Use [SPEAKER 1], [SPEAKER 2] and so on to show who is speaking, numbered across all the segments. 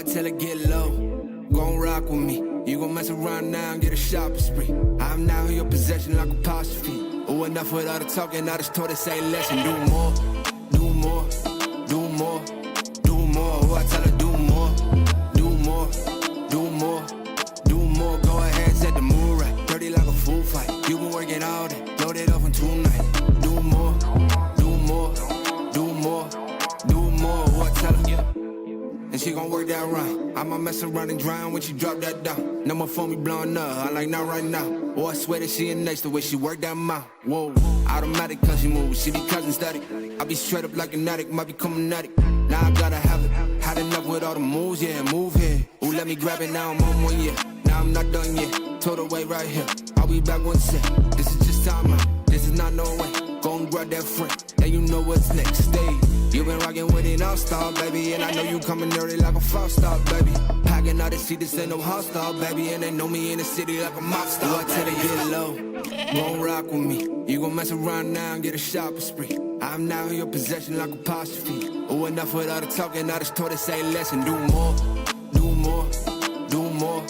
[SPEAKER 1] I tell her get low, gon' rock with me. You gon' mess around now and get a shopping spree. I'm now in your possession like apostrophe. Oh, enough with all the talking, I just told her say less and do more, do more, do more, do more. Oh, I tell her do more, do more, do more, do more. Go ahead, set the mood right, dirty like a food fight. You been working all day, load it up in 2 nights. Do more, do more, do more, do more. Oh, I tell her, and she gon' work that right. I'ma mess around and drown when she drop that down. No more phone me blowing up, I like not right now. Oh, I swear that she ain't next the way she work that mouth. Whoa, automatic cause she move, she be cousin static. I be straight up like an addict, might become an addict. Now I gotta have it, had enough with all the moves, yeah, move here. Ooh, let me grab it, now I'm on 1 year. Now I'm not done yet, told her wait right here. I'll be back one sec, this is just time out, this is not no way. Go and grab that friend, and you know what's next stage. You been rockin' with an all-star, baby, and I know you coming early like a five-star, baby. Packing out the seat, this ain't no hostile, baby, and they know me in the city like a mob star. I tell her get low, gon' rock with me. You gon' mess around now and get a shopping spree. I'm now in your possession like apostrophe. Oh, enough with all the talking, I just told her say less and do more, do more, do more,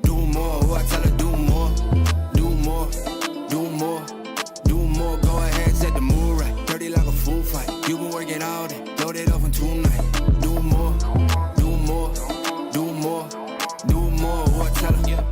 [SPEAKER 1] do more. Oh, I tell her do more, do more, do more, do more. Go ahead, set the mood right, dirty like a food fight. You been working all day, load it up in 2 nights. Do more, do more, do more, do more. Oh, I tell her,
[SPEAKER 2] yeah.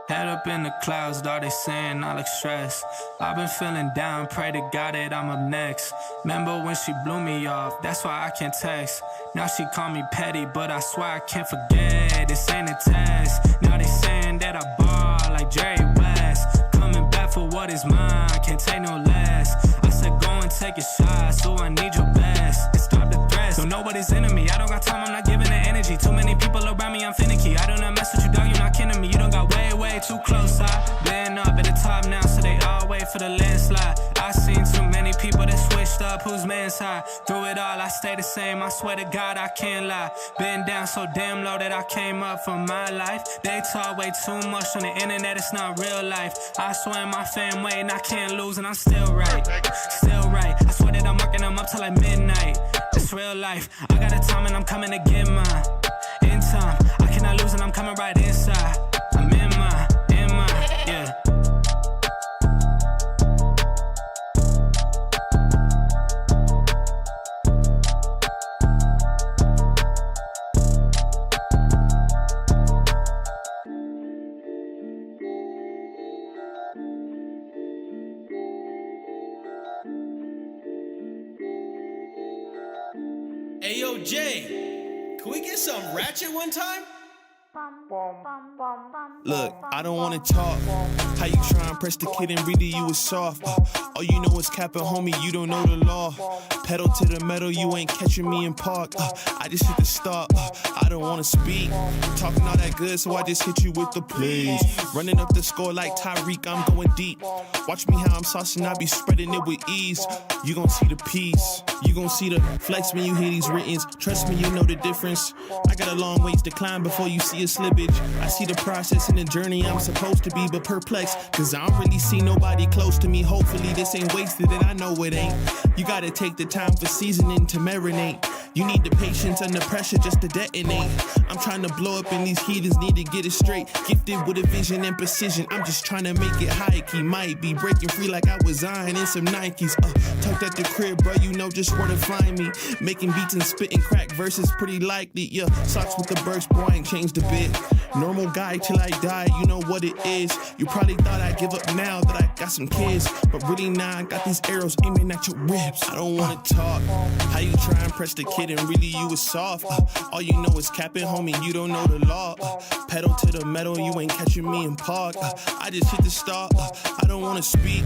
[SPEAKER 2] Head up in the clouds, though they saying I look stressed. I've been feeling down, pray to God that I'm up next. Remember when she blew me off, that's why I can't text. Now she call me petty, but I swear I can't forget. This ain't a test. Now they saying that I ball like Jerry West. Coming back for what is mine, can't take no less. I said go and take a shot, so I need your best. And stop the threats, so nobody's into me. I don't got time, I'm not giving the energy. Too many people around me, I'm finicky. I do not mess with you, dog, you're not kidding me. You don't got way too close. I've been up at the top now, so they all wait for the landslide. I seen too many people that switched up, whose man's high. Through it all, I stay the same, I swear to God, I can't lie. Been down so damn low that I came up for my life. They talk way too much on the internet, it's not real life. I swear my fam waiting, I can't lose, and I'm still right. Still right, I swear that I'm working them up till like midnight. It's real life, I got a time and I'm coming to get mine. In time, I cannot lose and I'm coming right inside. I'm in mine, yeah.
[SPEAKER 3] Hey, yo, Jay, can we get some ratchet one time?
[SPEAKER 4] Look, I don't wanna talk. How you try and press the kid and really you was soft. All you know is capping, homie, you don't know the law. Pedal to the metal, you ain't catching me in park. I just hit the stop, I don't wanna speak. Talking all that good, so I just hit you with the plays. Running up the score like Tyreek, I'm going deep. Watch me how I'm saucing, I be spreading it with ease. You gon' see the peace, you gon' see the flex when you hear these writtens. Trust me, you know the difference. I got a long ways to climb before you see a slippage. I see the process and the journey I'm supposed to be, but perplexed, cause I don't really see nobody close to me. Hopefully this ain't wasted, and I know it ain't. You gotta take the time for seasoning to marinate. You need the patience and the pressure just to detonate. I'm trying to blow up and these heathens need to get it straight. Gifted with a vision and precision, I'm just trying to make it high key. Might be breaking free like I was Zion in some Nikes. Tucked at the crib, bro, you know just where to find me. Making beats and spitting crack verses pretty likely. Yeah, socks with the burst, boy, I ain't changed a bit. Normal guy till I die, you know what it is. You probably thought I'd give up now that I got some kids, but really now I got these arrows aiming at your ribs. I don't wanna talk. How you try and press the kid and really you was soft. All you know is capping, homie, you don't know the law. Pedal to the metal, you ain't catching me in park. I just hit the start, I don't wanna speak.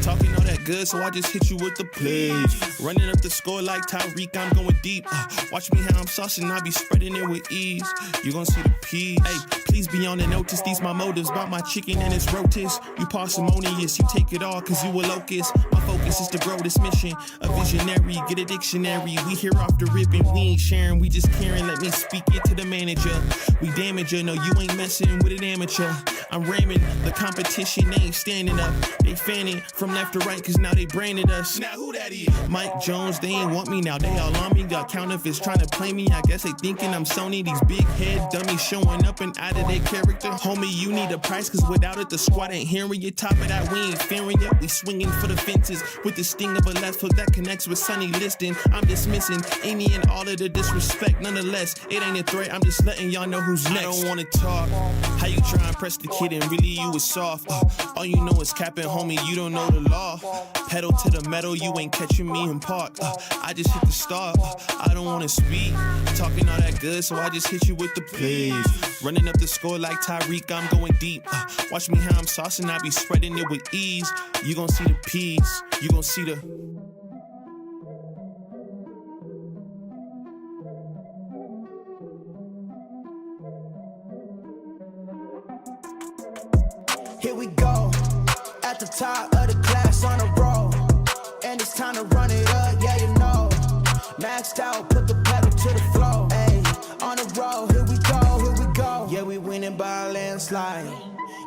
[SPEAKER 4] Talking all that good, so I just hit you with the plays. Running up the score like Tyreek, I'm going deep. Watch me how I'm saucing, I be spreading it with ease. You gon' see the peas. Hey, please be on the notice, these my motives. Bought my chicken and it's rotis. You parsimonious, you take it all cause you a locust. My focus Guess it's to grow this mission. A visionary, get a dictionary. We here off the rip and we ain't sharing, we just caring. Let me speak it to the manager. We damage her, no, you ain't messing with an amateur. I'm ramming, the competition ain't standing up. They fanning from left to right, cause now they branded us. Now who that is? Mike Jones, they ain't want me now. They all on me, got counterfeits trying to play me. I guess they thinking I'm Sony. These big head dummies showing up and out of their character. Homie, you need a price, cause without it, the squad ain't hearing you. Top of that, we ain't fearing you. We swinging for the fences with the sting of a left hook that connects with Sonny Liston. I'm dismissing any and all of the disrespect. Nonetheless, it ain't a threat. I'm just letting y'all know who's next. I don't wanna talk. How you try and press the kid and really you was soft. All you know is capping, homie, you don't know the law. Pedal to the metal, you ain't catching me in park. I just hit the start. I don't wanna speak. Talking all that good, so I just hit you with the please. Running up the score like Tyreek, I'm going deep. Watch me how I'm saucing, I be spreading it with ease. You gon' see the peas, you gon' see the...
[SPEAKER 5] Here we go, at the top of the class on a roll. And it's time to run it up, yeah you know. Maxed out, put the pedal to the floor. Ayy, on the road, here we go, here we go. Yeah, we winning by a landslide.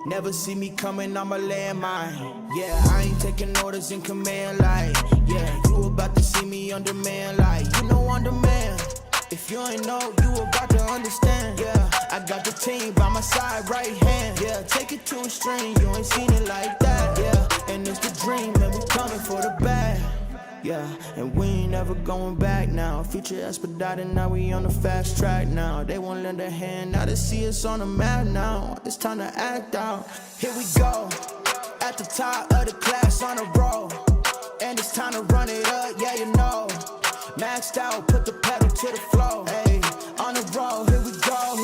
[SPEAKER 5] Never see me coming, I'm a landmine. Yeah, I ain't taking orders in command like. Yeah, you about to see me on demand like. You know on demand. If you ain't know, you about to understand. Yeah, I got the team by my side, right hand. Yeah, take it to a string, you ain't seen it like that. Yeah, and it's the dream, and we coming for the bag. Yeah, and we ain't never going back now. Future expedited, now we on the fast track now. They won't lend a hand, now they see us on the map now. It's time to act out. Here we go, at the top of the class on a roll. And it's time to run it up, yeah you know. Maxed out, put the pedal to the floor. Hey, on the road, here we go,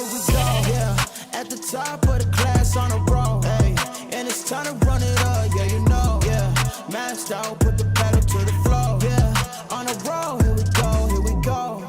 [SPEAKER 5] yeah. At the top of the class on a roll. Hey, and it's time to run it up, yeah you know. Yeah, maxed out, put the pedal to the floor. Yeah, on the road, here we go, here we go.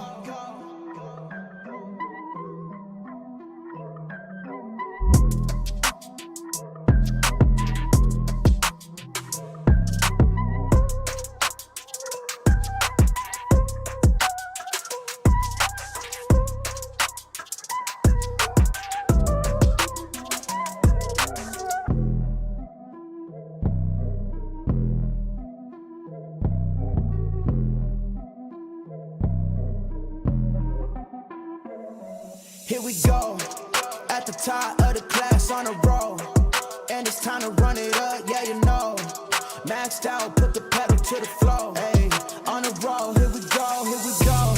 [SPEAKER 5] Here we go, at the top of the class on a roll. And it's time to run it up, yeah you know. Maxed out, put the pedal to the floor. Hey, on the roll, here we go,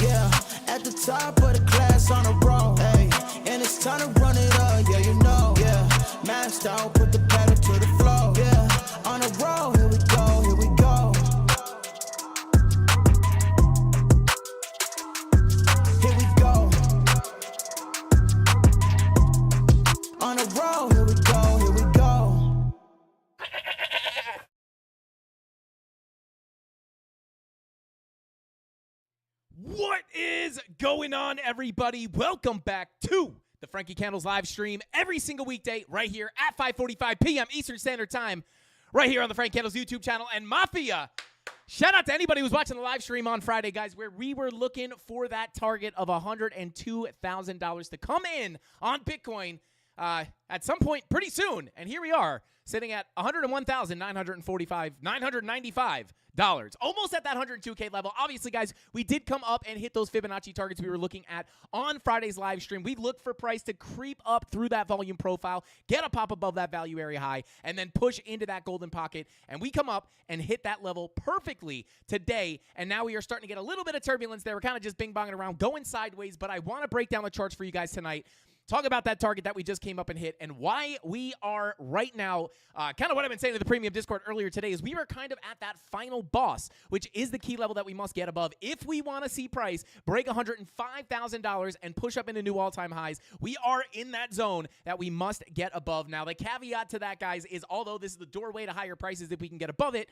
[SPEAKER 5] yeah. At the top of the class on a roll. Hey, and it's time to run it up, yeah you know. Yeah, maxed out, put the pedal to the floor. Yeah, on the roll, here we go, here we go. Here we go. On the road, here we go, here we go.
[SPEAKER 6] What is going on, everybody? Welcome back to the Frankie Candles live stream every single weekday right here at 5:45 p.m. Eastern Standard Time, right here on the Frankie Candles YouTube channel. And Mafia, shout out to anybody who's watching the live stream on Friday, guys, where we were looking for that target of $102,000 to come in on Bitcoin at some point pretty soon. And here we are, sitting at $101,995, almost at that 102K level. Obviously, guys, we did come up and hit those Fibonacci targets we were looking at on Friday's live stream. We looked for price to creep up through that volume profile, get a pop above that value area high, and then push into that golden pocket. And we come up and hit that level perfectly today. And now we are starting to get a little bit of turbulence there. We're kind of just bing-bonging around, going sideways. But I want to break down the charts for you guys tonight. Talk about that target that we just came up and hit and why we are right now, kind of what I've been saying to the premium Discord earlier today is we are kind of at that final boss, which is the key level that we must get above. If we want to see price break $105,000 and push up into new all-time highs, we are in that zone that we must get above. Now, the caveat to that, guys, is although this is the doorway to higher prices if we can get above it,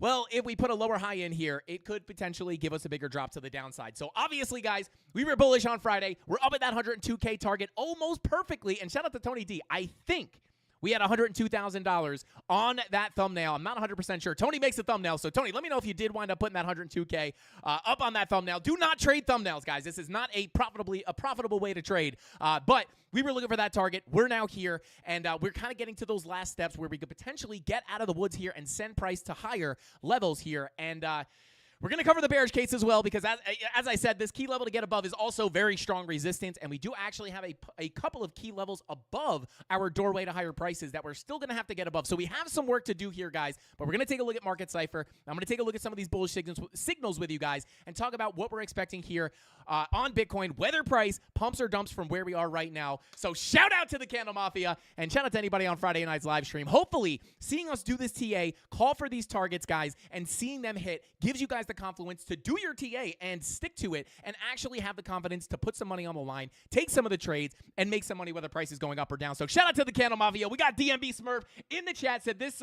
[SPEAKER 6] well, if we put a lower high in here, it could potentially give us a bigger drop to the downside. So obviously, guys, we were bullish on Friday. We're up at that 102K target almost perfectly. And shout out to Tony D. I think We had $102,000 on that thumbnail. I'm not 100% sure. Tony makes the thumbnail. So, Tony, let me know if you did wind up putting that 102K up on that thumbnail. Do not trade thumbnails, guys. This is not a profitable way to trade. But we were looking for that target. We're now here, and we're kind of getting to those last steps where we could potentially get out of the woods here and send price to higher levels here. And we're going to cover the bearish case as well because, as I said, this key level to get above is also very strong resistance, and we do actually have a couple of key levels above our doorway to higher prices that we're still going to have to get above. So we have some work to do here, guys, but we're going to take a look at Market Cypher. I'm going to take a look at some of these bullish signals with you guys and talk about what we're expecting here on Bitcoin, whether price pumps or dumps from where we are right now. So shout out to the CandleMafia and shout out to anybody on Friday night's live stream. Hopefully, seeing us do this TA, call for these targets, guys, and seeing them hit gives you guys the confluence to do your TA and stick to it and actually have the confidence to put some money on the line, take some of the trades, and make some money whether price is going up or down. So shout out to the CandleMafia. We got DMB Smurf in the chat, said this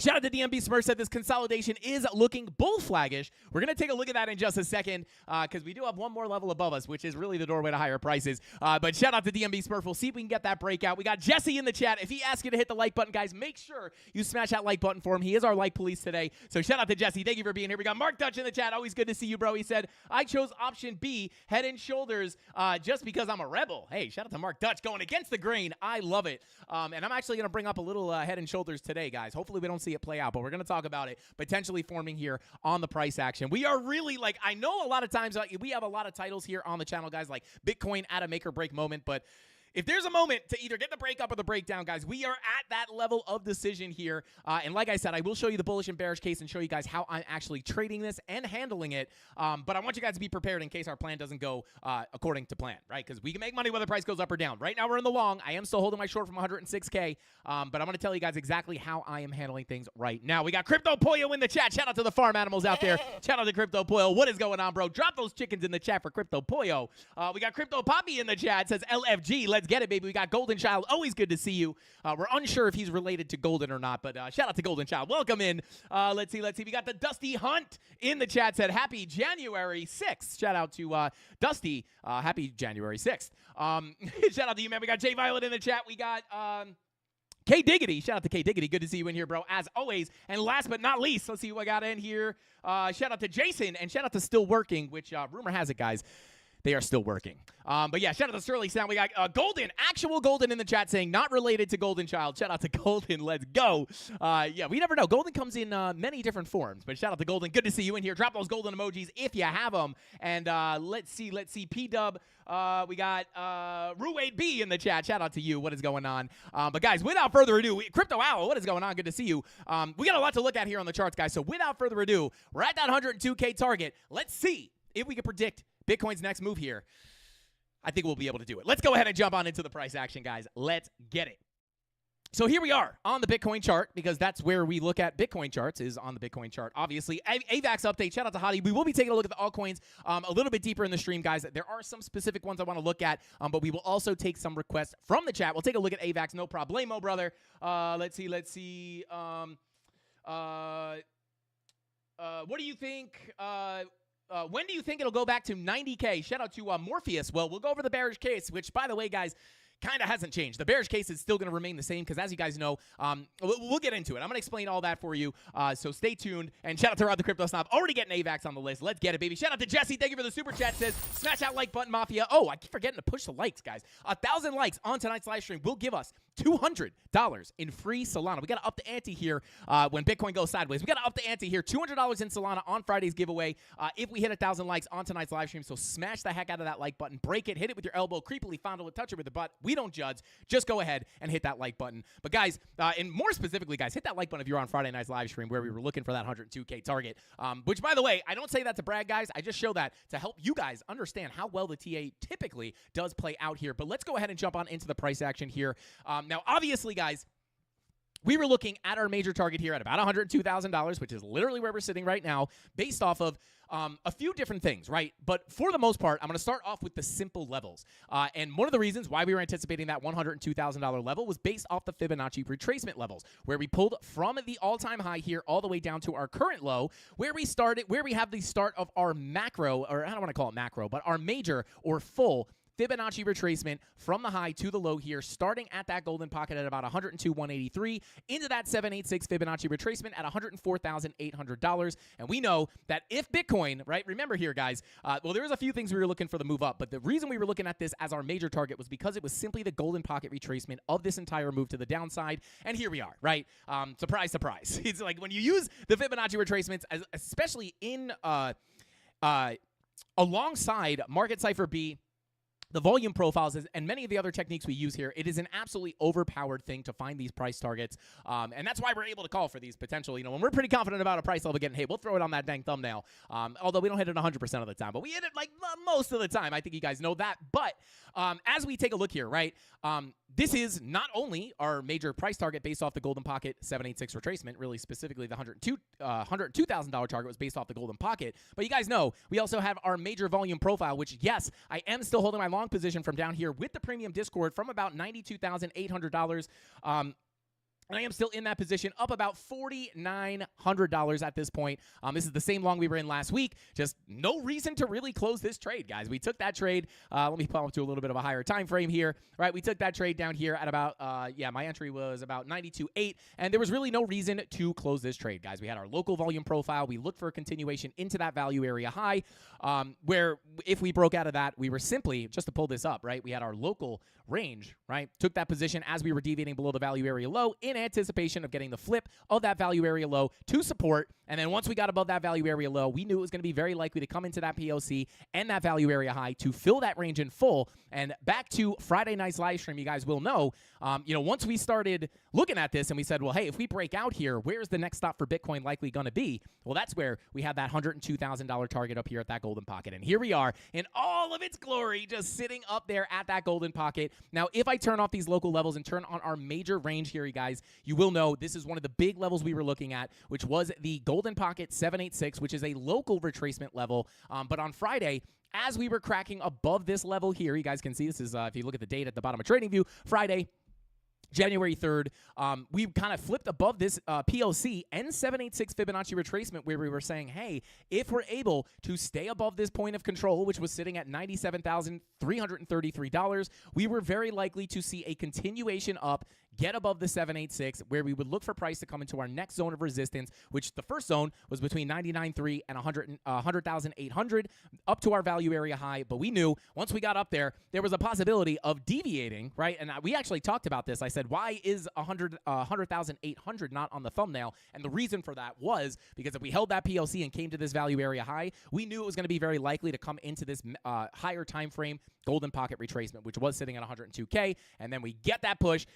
[SPEAKER 6] shout out to DMB Smurf, said this consolidation is looking bull flaggish. We're going to take a look at that in just a second because we do have one more level above us, which is really the doorway to higher prices. But shout out to DMB Smurf. We'll see if we can get that breakout. We got Jesse in the chat. If he asks you to hit the like button, guys, make sure you smash that like button for him. He is our like police today. So shout out to Jesse. Thank you for being here. We got Mark Dutch in the chat. Always good to see you, bro. He said, I chose option B, head and shoulders, just because I'm a rebel. Hey, shout out to Mark Dutch going against the grain. I love it. And I'm actually going to bring up a little head and shoulders today, guys. Hopefully we don't see it play out, but we're going to talk about it potentially forming here on the price action. We are really I know a lot of times we have a lot of titles here on the channel, guys, like Bitcoin at a make or break moment, but if there's a moment to either get the breakup or the breakdown, guys, we are at that level of decision here. And like I said, I will show you the bullish and bearish case and show you guys how I'm actually trading this and handling it. But I want you guys to be prepared in case our plan doesn't go according to plan, right? Because we can make money whether the price goes up or down. Right now, we're in the long. I am still holding my short from 106K. But I'm going to tell you guys exactly how I am handling things right now. We got Crypto Pollo in the chat. Shout out to the farm animals out there. Shout out to Crypto Pollo. What is going on, bro? Drop those chickens in the chat for Crypto Pollo. We got Crypto Poppy in the chat. It says LFG. Let's get it, baby. We got Golden Child. Always good to see you. We're unsure if he's related to Golden or not, but shout out to Golden Child. Welcome in. Let's see. We got the Dusty Hunt in the chat. Said happy January 6th. Shout out to Dusty. Happy January 6th. Shout out to you, man. We got Jay Violet in the chat. We got K Diggity. Shout out to K Diggity. Good to see you in here, bro, as always. And last but not least, let's see what I got in here. Shout out to Jason and shout out to Still Working, which rumor has it, guys, they are still working. But yeah, shout out to Sterling Sound. We got Golden, actual Golden in the chat saying not related to Golden Child. Shout out to Golden. Let's go. Yeah, we never know. Golden comes in many different forms, but shout out to Golden. Good to see you in here. Drop those golden emojis if you have them. And let's see. P-Dub. We got Ruwade B in the chat. Shout out to you. What is going on? But guys, without further ado, Crypto Owl, what is going on? Good to see you. We got a lot to look at here on the charts, guys. So without further ado, we're at that 102K target. Let's see if we can predict Bitcoin's next move here. I think we'll be able to do it. Let's go ahead and jump on into the price action, guys. Let's get it. So here we are on the Bitcoin chart because that's where we look at Bitcoin charts is on the Bitcoin chart. Obviously, AVAX update. Shout out to Hottie. We will be taking a look at the altcoins a little bit deeper in the stream, guys. There are some specific ones I want to look at, but we will also take some requests from the chat. We'll take a look at AVAX. No problemo, brother. Let's see. What do you think? When do you think it'll go back to 90K? Shout out to Morpheus. Well, we'll go over the bearish case, which, by the way, guys, kind of hasn't changed. The bearish case is still going to remain the same because, as you guys know, we'll get into it. I'm going to explain all that for you, so stay tuned. And shout out to Rod the Crypto Snob. Already getting AVAX on the list. Let's get it, baby. Shout out to Jesse. Thank you for the super chat. Says, smash that like button, Mafia. Oh, I keep forgetting to push the likes, guys. 1,000 likes on tonight's live stream will give us $200 in free Solana. We got to up the ante here when Bitcoin goes sideways. We got to up the ante here. $200 in Solana on Friday's giveaway if we hit 1,000 likes on tonight's live stream. So smash the heck out of that like button. Break it. Hit it with your elbow. Creepily fondle it. Touch it with the butt. We don't judge. Just go ahead and hit that like button. But guys, and more specifically, guys, hit that like button if you're on Friday night's live stream where we were looking for that 102K target. Which, by the way, I don't say that to brag, guys. I just show that to help you guys understand how well the TA typically does play out here. But let's go ahead and jump on into the price action here. Now, obviously, guys, we were looking at our major target here at about $102,000, which is literally where we're sitting right now, based off of a few different things, right? But for the most part, I'm going to start off with the simple levels. And one of the reasons why we were anticipating that $102,000 level was based off the Fibonacci retracement levels, where we pulled from the all-time high here all the way down to our current low, where we started, where we have the start of our macro, or I don't want to call it macro, but our major or full Fibonacci retracement from the high to the low here, starting at that golden pocket at about 102,183 into that 786 Fibonacci retracement at $104,800. And we know that if Bitcoin, right, remember here, guys, well, there was a few things we were looking for the move up, but the reason we were looking at this as our major target was because it was simply the golden pocket retracement of this entire move to the downside. And here we are, right? Surprise, surprise. It's like when you use the Fibonacci retracements, especially in alongside Market Cipher B, the volume profiles, and many of the other techniques we use here, it is an absolutely overpowered thing to find these price targets. And that's why we're able to call for these potential, when we're pretty confident about a price level getting hit, we'll throw it on that dang thumbnail. Although we don't hit it 100% of the time, but we hit it like most of the time. I think you guys know that. But as we take a look here, right, this is not only our major price target based off the golden pocket 786 retracement, really specifically the $102,000 target was based off the golden pocket, but you guys know we also have our major volume profile, which, yes, I am still holding my long position from down here with the premium Discord from about $92,800. And I am still in that position, up about $4,900 at this point. This is the same long we were in last week. Just no reason to really close this trade, guys. We took that trade. Let me pump up to a little bit of a higher time frame here. Right, we took that trade down here at about, my entry was about 92.8, and there was really no reason to close this trade, guys. We had our local volume profile. We looked for a continuation into that value area high, where if we broke out of that, we were simply, just to pull this up, right, we had our local range, right, took that position as we were deviating below the value area low in anticipation of getting the flip of that value area low to support. And then once we got above that value area low, we knew it was going to be very likely to come into that POC and that value area high to fill that range in full. And back to Friday night's live stream, you guys will know, once we started looking at this and we said, well, hey, if we break out here, where's the next stop for Bitcoin likely going to be? Well, that's where we had that $102,000 target up here at that golden pocket. And here we are in all of its glory, just sitting up there at that golden pocket. Now, if I turn off these local levels and turn on our major range here, you guys, you will know this is one of the big levels we were looking at, which was the golden pocket 786, which is a local retracement level. But on Friday, as we were cracking above this level here, you guys can see this is, if you look at the date at the bottom of TradingView, Friday, January 3rd, we kind of flipped above this POC and 786 Fibonacci retracement where we were saying, hey, if we're able to stay above this point of control, which was sitting at $97,333, we were very likely to see a continuation up, get above the 786, where we would look for price to come into our next zone of resistance, which the first zone was between 99.3 and 100,800 up to our value area high. But we knew once we got up there, there was a possibility of deviating, right? And we actually talked about this. I said, why is 100,800 not on the thumbnail? And the reason for that was because if we held that PLC and came to this value area high, we knew it was going to be very likely to come into this higher time frame golden pocket retracement, which was sitting at 102K. And then we get that push.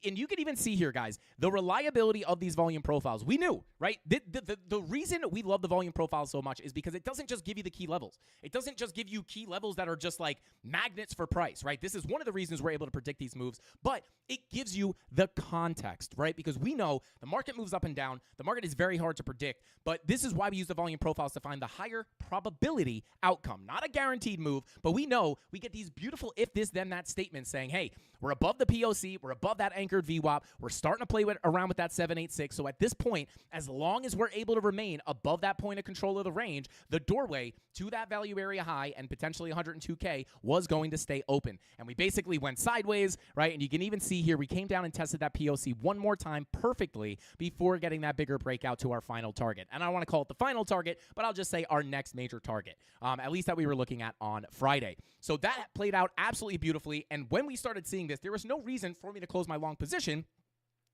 [SPEAKER 6] And you can even see here, guys, the reliability of these volume profiles. We knew, right? The reason we love the volume profiles so much is because it doesn't just give you the key levels. It doesn't just give you key levels that are just like magnets for price, right? This is one of the reasons we're able to predict these moves, but it gives you the context, right? Because we know the market moves up and down. The market is very hard to predict, but this is why we use the volume profiles to find the higher probability outcome. Not a guaranteed move, but we know we get these beautiful if this then that statements saying, hey, we're above the POC, we're above that anchored VWAP, we're starting to play around with that 786. So at this point, as long as we're able to remain above that point of control of the range, the doorway to that value area high and potentially 102K was going to stay open. And we basically went sideways, right? And you can even see here, we came down and tested that POC one more time perfectly before getting that bigger breakout to our final target. And I don't want to call it the final target, but I'll just say our next major target, at least that we were looking at on Friday. So that played out absolutely beautifully. And when we started seeing this, there was no reason for me to close my long position,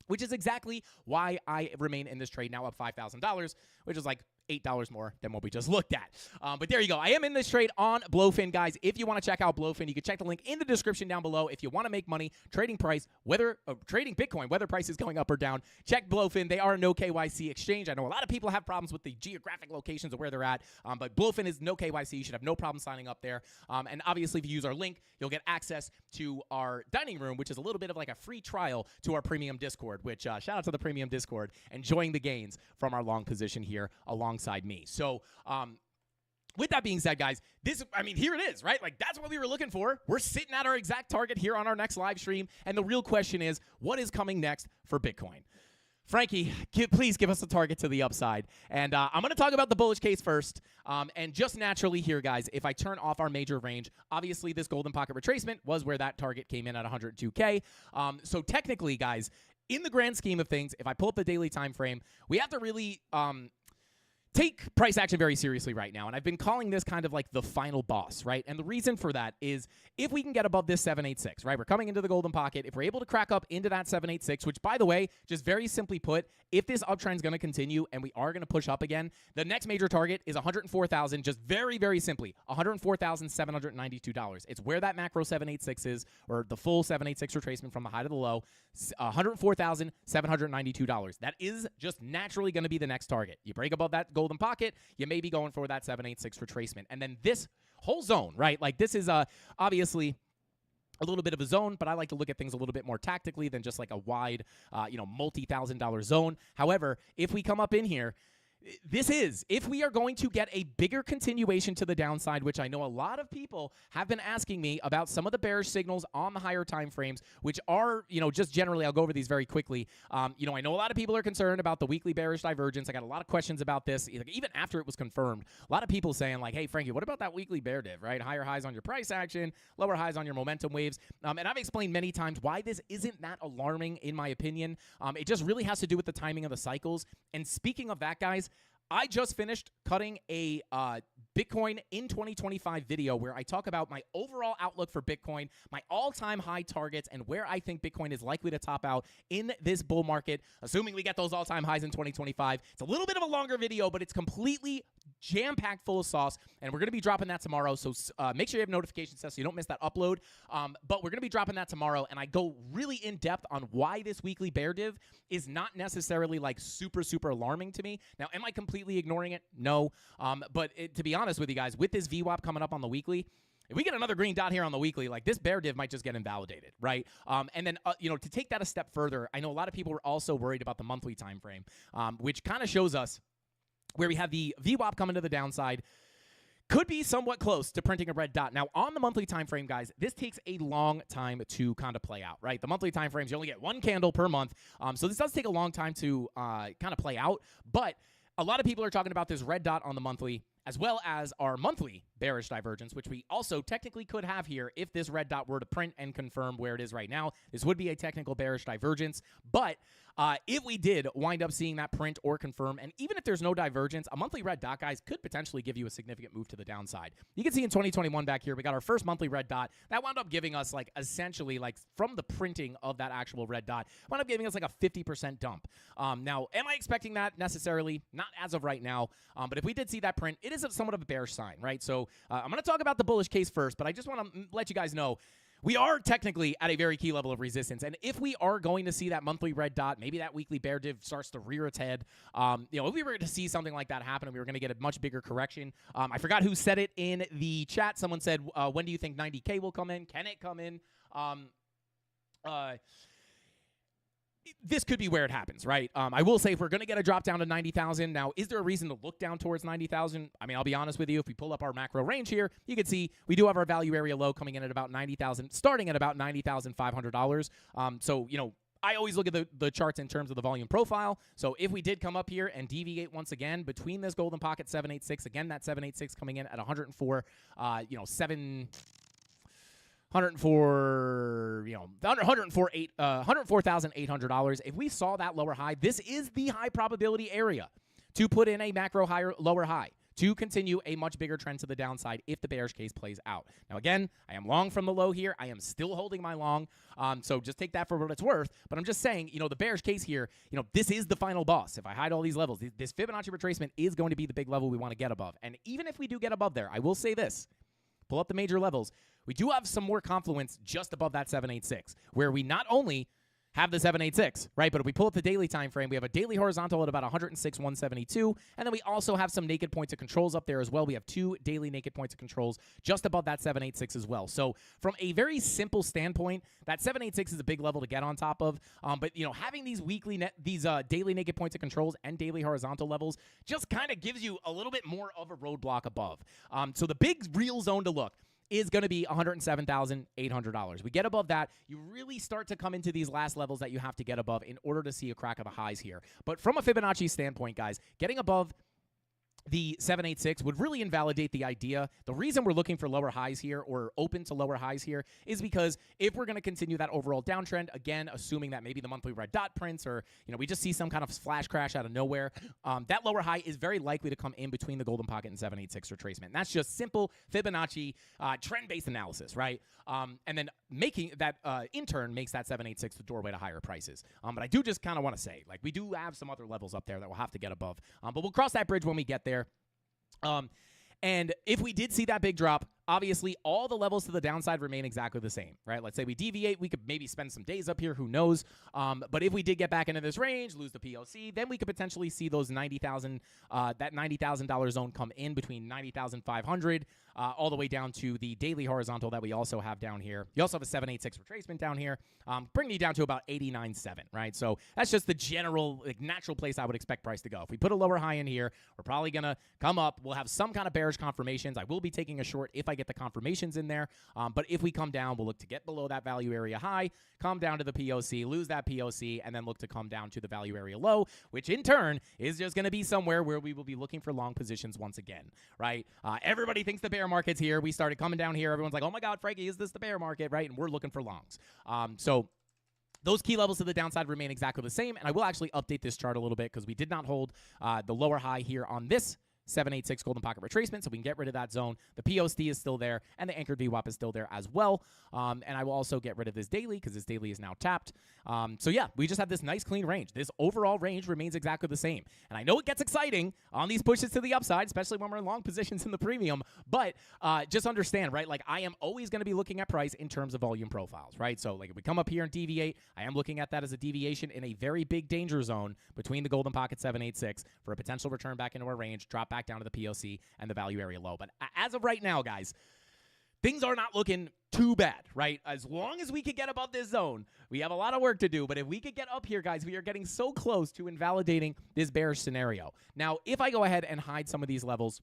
[SPEAKER 6] which is exactly why I remain in this trade now up $5,000, which is like $8 more than what we just looked at. But there you go. I am in this trade on Blowfin, guys. If you want to check out Blowfin, you can check the link in the description down below. If you want to make money trading price, trading Bitcoin, whether price is going up or down, check Blowfin. They are a no KYC exchange. I know a lot of people have problems with the geographic locations of where they're at, but Blowfin is no KYC. You should have no problem signing up there. And obviously, if you use our link, you'll get access to our dining room, which is a little bit of like a free trial to our premium Discord, which shout out to the premium Discord, enjoying the gains from our long position here alongside me. So, with that being said, guys, here it is, right? Like, that's what we were looking for. We're sitting at our exact target here on our next live stream. And the real question is, what is coming next for Bitcoin? Frankie, please give us a target to the upside. And I'm going to talk about the bullish case first. And just naturally here, guys, if I turn off our major range, obviously this golden pocket retracement was where that target came in at 102K. So technically, guys, in the grand scheme of things, if I pull up the daily time frame, we have to really take price action very seriously right now. And I've been calling this kind of like the final boss, right? And the reason for that is if we can get above this 786, right? We're coming into the golden pocket. If we're able to crack up into that 786, which by the way, just very simply put, if this uptrend is going to continue and we are going to push up again, the next major target is 104,000, just very, very simply, $104,792. It's where that macro 786 is, or the full 786 retracement from the high to the low, $104,792. That is just naturally going to be the next target. You break above that golden pocket, you may be going for that 786 retracement. And then this whole zone, right? Like this is obviously a little bit of a zone, but I like to look at things a little bit more tactically than just like a wide, multi-$1,000 zone. However, if we come up in here, this is, if we are going to get a bigger continuation to the downside, which I know a lot of people have been asking me about some of the bearish signals on the higher time frames, which are, just generally, I'll go over these very quickly. I know a lot of people are concerned about the weekly bearish divergence. I got a lot of questions about this, even after it was confirmed. A lot of people saying like, hey, Frankie, what about that weekly bear div, right? Higher highs on your price action, lower highs on your momentum waves. And I've explained many times why this isn't that alarming in my opinion. It just really has to do with the timing of the cycles. And speaking of that, guys, I just finished cutting a Bitcoin in 2025 video where I talk about my overall outlook for Bitcoin, my all-time high targets, and where I think Bitcoin is likely to top out in this bull market, assuming we get those all-time highs in 2025. It's a little bit of a longer video, but it's completely jam-packed full of sauce, and we're going to be dropping that tomorrow, so make sure you have notifications set so you don't miss that upload. But we're going to be dropping that tomorrow, and I go really in-depth on why this weekly bear div is not necessarily like super, super alarming to me. Now, am I completely ignoring it? No. But to be honest with you guys, with this VWAP coming up on the weekly, if we get another green dot here on the weekly, like this bear div might just get invalidated, right? And then, to take that a step further, I know a lot of people were also worried about the monthly time frame, which kind of shows us where we have the VWAP coming to the downside, could be somewhat close to printing a red dot. Now, on the monthly time frame, guys, this takes a long time to kind of play out, right? The monthly time frames, you only get one candle per month, so this does take a long time to kind of play out, but a lot of people are talking about this red dot on the monthly, as well as our monthly bearish divergence, which we also technically could have here if this red dot were to print and confirm where it is right now. This would be a technical bearish divergence, but if we did wind up seeing that print or confirm, and even if there's no divergence, a monthly red dot, guys, could potentially give you a significant move to the downside. You can see in 2021 back here, we got our first monthly red dot. That wound up giving us, like, essentially, like, from the printing of that actual red dot, wound up giving us, like, a 50% dump. Now, am I expecting that necessarily? Not as of right now, but if we did see that print, it is somewhat of a bearish sign, right? So I'm going to talk about the bullish case first, but I just want to let you guys know, we are technically at a very key level of resistance, and if we are going to see that monthly red dot, maybe that weekly bear div starts to rear its head, if we were to see something like that happen and we were going to get a much bigger correction, I forgot who said it in the chat. Someone said, when do you think 90K will come in? Can it come in? This could be where it happens, right? I will say if we're going to get a drop down to 90,000, now, is there a reason to look down towards 90,000? I mean, I'll be honest with you. If we pull up our macro range here, you can see we do have our value area low coming in at about 90,000, starting at about $90,500. So, I always look at the charts in terms of the volume profile. So if we did come up here and deviate once again between this golden pocket 786, again, that 786 coming in at 104, $104,800. If we saw that lower high, this is the high probability area to put in a macro higher, lower high to continue a much bigger trend to the downside if the bearish case plays out. Now, again, I am long from the low here. I am still holding my long, so just take that for what it's worth. But I'm just saying, the bearish case here, this is the final boss. If I hide all these levels, this Fibonacci retracement is going to be the big level we want to get above. And even if we do get above there, I will say this. Pull up the major levels. We do have some more confluence just above that 786, where we not only have the 786, right? But if we pull up the daily time frame, we have a daily horizontal at about 106,172, and then we also have some naked points of controls up there as well. We have 2 daily naked points of controls just above that 786 as well. So from a very simple standpoint, that 786 is a big level to get on top of. But having these daily naked points of controls and daily horizontal levels just kind of gives you a little bit more of a roadblock above. So the big real zone to look is going to be $107,800. We get above that, you really start to come into these last levels that you have to get above in order to see a crack of the highs here. But from a Fibonacci standpoint, guys, getting above the 786 would really invalidate the idea. The reason we're looking for lower highs here or open to lower highs here is because if we're going to continue that overall downtrend, again, assuming that maybe the monthly red dot prints or, we just see some kind of flash crash out of nowhere, that lower high is very likely to come in between the golden pocket and 786 retracement. And that's just simple Fibonacci trend-based analysis, right? And then making that, in turn, makes that 786 the doorway to higher prices. But I do just kind of want to say, like, we do have some other levels up there that we'll have to get above. But we'll cross that bridge when we get there. And if we did see that big drop, obviously all the levels to the downside remain exactly the same, right? Let's say we deviate, we could maybe spend some days up here, who knows? But if we did get back into this range, lose the POC, then we could potentially see those $90,000, that $90,000 zone come in between 90,500 all the way down to the daily horizontal that we also have down here. You also have a 786 retracement down here, bringing you down to about 89.7, right? So that's just the general, natural place I would expect price to go. If we put a lower high in here, we're probably going to come up. We'll have some kind of bearish confirmations. I will be taking a short if I get the confirmations in there. But if we come down, we'll look to get below that value area high, come down to the POC, lose that POC, and then look to come down to the value area low, which in turn is just going to be somewhere where we will be looking for long positions once again, right? Everybody thinks the bear market's here. We started coming down here. Everyone's like, oh my God, Frankie, is this the bear market, right? And we're looking for longs. So those key levels to the downside remain exactly the same. And I will actually update this chart a little bit because we did not hold the lower high here on this 786 golden pocket retracement, so we can get rid of that zone. The POC is still there, and the anchored VWAP is still there as well. And I will also get rid of this daily because this daily is now tapped. So yeah, we just have this nice clean range. This overall range remains exactly the same. And I know it gets exciting on these pushes to the upside, especially when we're in long positions in the premium, but just understand, right? Like, I am always going to be looking at price in terms of volume profiles, right? So like if we come up here and deviate, I am looking at that as a deviation in a very big danger zone between the golden pocket 786 for a potential return back into our range, drop back down to the POC and the value area low. But as of right now, guys, things are not looking too bad, right? As long as we could get above this zone, we have a lot of work to do. But if we could get up here, guys, we are getting so close to invalidating this bearish scenario. Now, if I go ahead and hide some of these levels,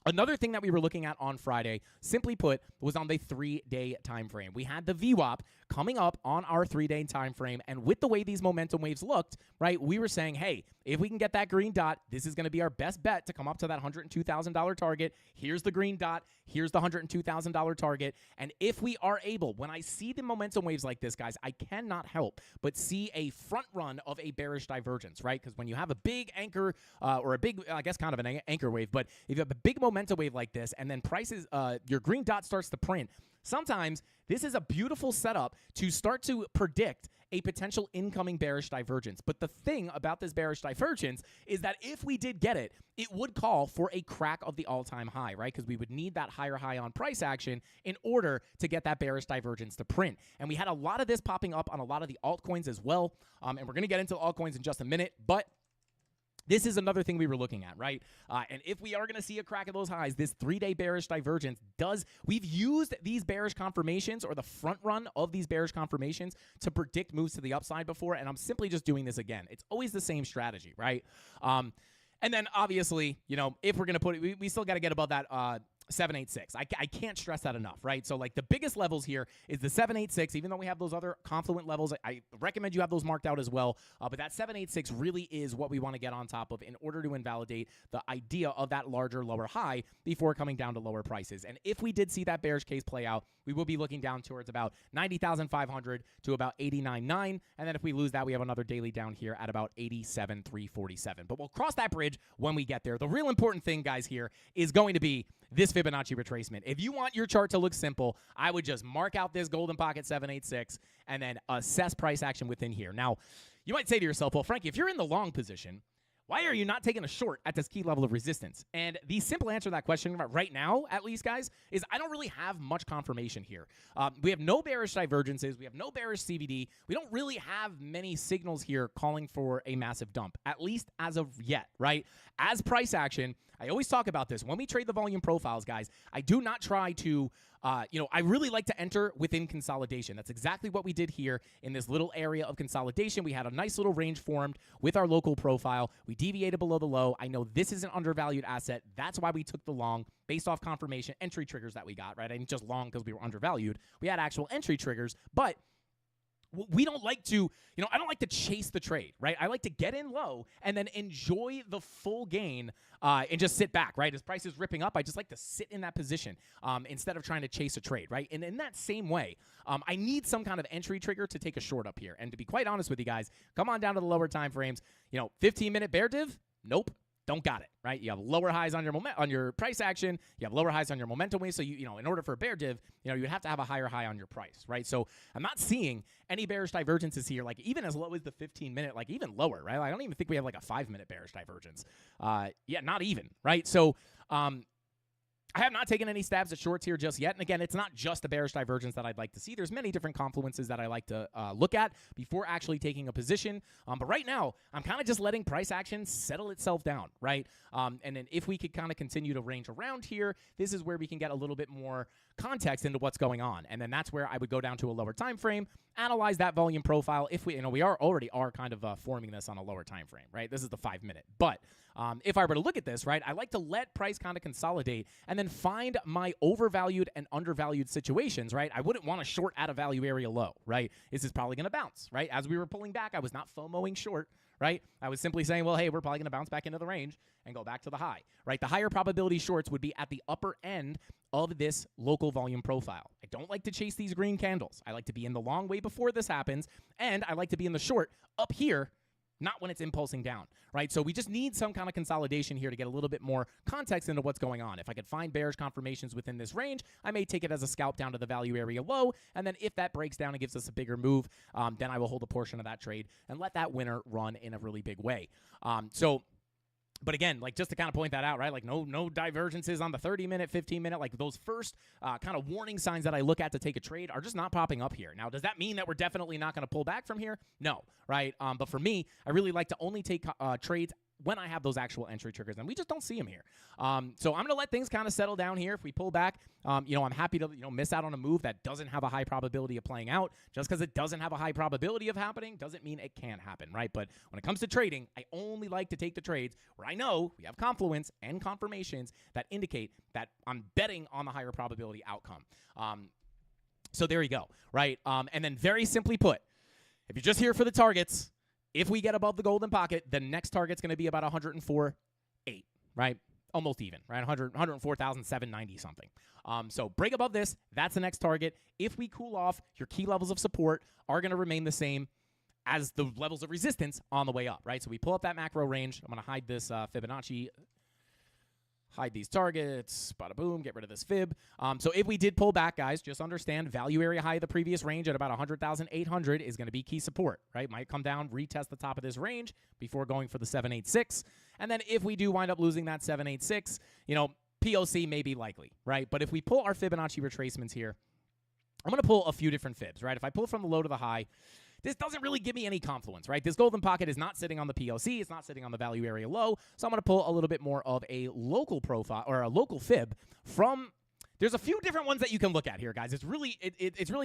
[SPEAKER 6] another thing that we were looking at on Friday, simply put, was on the 3-day time frame. We had the VWAP coming up on our 3-day time frame, and with the way these momentum waves looked, right, we were saying, hey, if we can get that green dot, this is going to be our best bet to come up to that $102,000 target. Here's the green dot. Here's the $102,000 target. And if we are able, when I see the momentum waves like this, guys, I cannot help but see a front run of a bearish divergence, right? Because when you have a big anchor or a big, I guess kind of an anchor wave, but if you have a big momentum wave like this and then prices, your green dot starts to print, sometimes this is a beautiful setup to start to predict a potential incoming bearish divergence. But the thing about this bearish divergence is that if we did get it, it would call for a crack of the all-time high, right? Because we would need that higher high on price action in order to get that bearish divergence to print. And we had a lot of this popping up on a lot of the altcoins as well. And we're going to get into altcoins in just a minute, but this is another thing we were looking at, right? And if we are going to see a crack of those highs, this 3-day bearish divergence we've used these bearish confirmations or the front run of these bearish confirmations to predict moves to the upside before, and I'm simply just doing this again. It's always the same strategy, right? And then obviously, if we're going to put it, we still got to get above that 786. I can't stress that enough, right? So like the biggest levels here is the 786, even though we have those other confluent levels, I recommend you have those marked out as well. But that 786 really is what we want to get on top of in order to invalidate the idea of that larger lower high before coming down to lower prices. And if we did see that bearish case play out, we will be looking down towards about 90,500 to about 89.9. And then if we lose that, we have another daily down here at about 87,347. But we'll cross that bridge when we get there. The real important thing, guys, here is going to be this Fibonacci retracement. If you want your chart to look simple, I would just mark out this golden pocket 786 and then assess price action within here. Now, you might say to yourself, well, Frankie, if you're in the long position, why are you not taking a short at this key level of resistance? And the simple answer to that question right now, at least, guys, is I don't really have much confirmation here. We have no bearish divergences. We have no bearish CVD. We don't really have many signals here calling for a massive dump, at least as of yet, right? As price action, I always talk about this. When we trade the volume profiles, guys, I do not try to I really like to enter within consolidation. That's exactly what we did here in this little area of consolidation. We had a nice little range formed with our local profile. We deviated below the low. I know this is an undervalued asset. That's why we took the long based off confirmation entry triggers that we got, right? I didn't just long because we were undervalued. We had actual entry triggers, but we don't like to, I don't like to chase the trade, right? I like to get in low and then enjoy the full gain and just sit back, right? As price is ripping up, I just like to sit in that position instead of trying to chase a trade, right? And in that same way, I need some kind of entry trigger to take a short up here. And to be quite honest with you guys, come on down to the lower time frames. 15-minute bear div? Nope. Don't got it, right? You have lower highs on your price action. You have lower highs on your momentum wave. So in order for a bear div, you'd have to have a higher high on your price, right? So I'm not seeing any bearish divergences here, like even as low as the 15-minute, like even lower, right? Like, I don't even think we have like a 5-minute bearish divergence. Not even, right? So I have not taken any stabs at shorts here just yet. And again, it's not just a bearish divergence that I'd like to see. There's many different confluences that I like to look at before actually taking a position. But right now, I'm kind of just letting price action settle itself down, right? And then if we could kind of continue to range around here, this is where we can get a little bit more context into what's going on. And then that's where I would go down to a lower time frame, analyze that volume profile. If we, we already are kind of forming this on a lower time frame, right? This is the 5-minute. But if I were to look at this, right, I like to let price kind of consolidate and then find my overvalued and undervalued situations, right? I wouldn't want to short at a value area low, right? This is probably going to bounce, right? As we were pulling back, I was not FOMOing short, right? I was simply saying, well, hey, we're probably going to bounce back into the range and go back to the high, right? The higher probability shorts would be at the upper end of this local volume profile. I don't like to chase these green candles. I like to be in the long way before this happens, and I like to be in the short up here, not when it's impulsing down, right? So we just need some kind of consolidation here to get a little bit more context into what's going on. If I could find bearish confirmations within this range, I may take it as a scalp down to the value area low, and then if that breaks down and gives us a bigger move, then I will hold a portion of that trade and let that winner run in a really big way. But again, like just to kind of point that out, right? Like no divergences on the 30-minute, 15-minute, like those first kind of warning signs that I look at to take a trade are just not popping up here. Now, does that mean that we're definitely not going to pull back from here? No, right? But for me, I really like to only take trades when I have those actual entry triggers, and we just don't see them here. So I'm going to let things kind of settle down here. If we pull back, I'm happy to miss out on a move that doesn't have a high probability of playing out. Just because it doesn't have a high probability of happening doesn't mean it can't happen, right? But when it comes to trading, I only like to take the trades where I know we have confluence and confirmations that indicate that I'm betting on the higher probability outcome. So there you go, right? And then very simply put, if you're just here for the targets, if we get above the golden pocket, the next target's going to be about 104.8, right? Almost even, right? 104,790 something. So break above this, that's the next target. If we cool off, your key levels of support are going to remain the same as the levels of resistance on the way up, right? So we pull up that macro range. I'm going to hide this Fibonacci. Hide these targets, bada boom, get rid of this fib. So if we did pull back, guys, just understand value area high of the previous range at about 100,800 is going to be key support, right? Might come down, retest the top of this range before going for the 786. And then if we do wind up losing that 786, POC may be likely, right? But if we pull our Fibonacci retracements here, I'm going to pull a few different fibs, right? If I pull from the low to the high, this doesn't really give me any confluence, right? This golden pocket is not sitting on the POC. It's not sitting on the value area low. So I'm going to pull a little bit more of a local profile or a local fib from. There's a few different ones that you can look at here, guys. It's really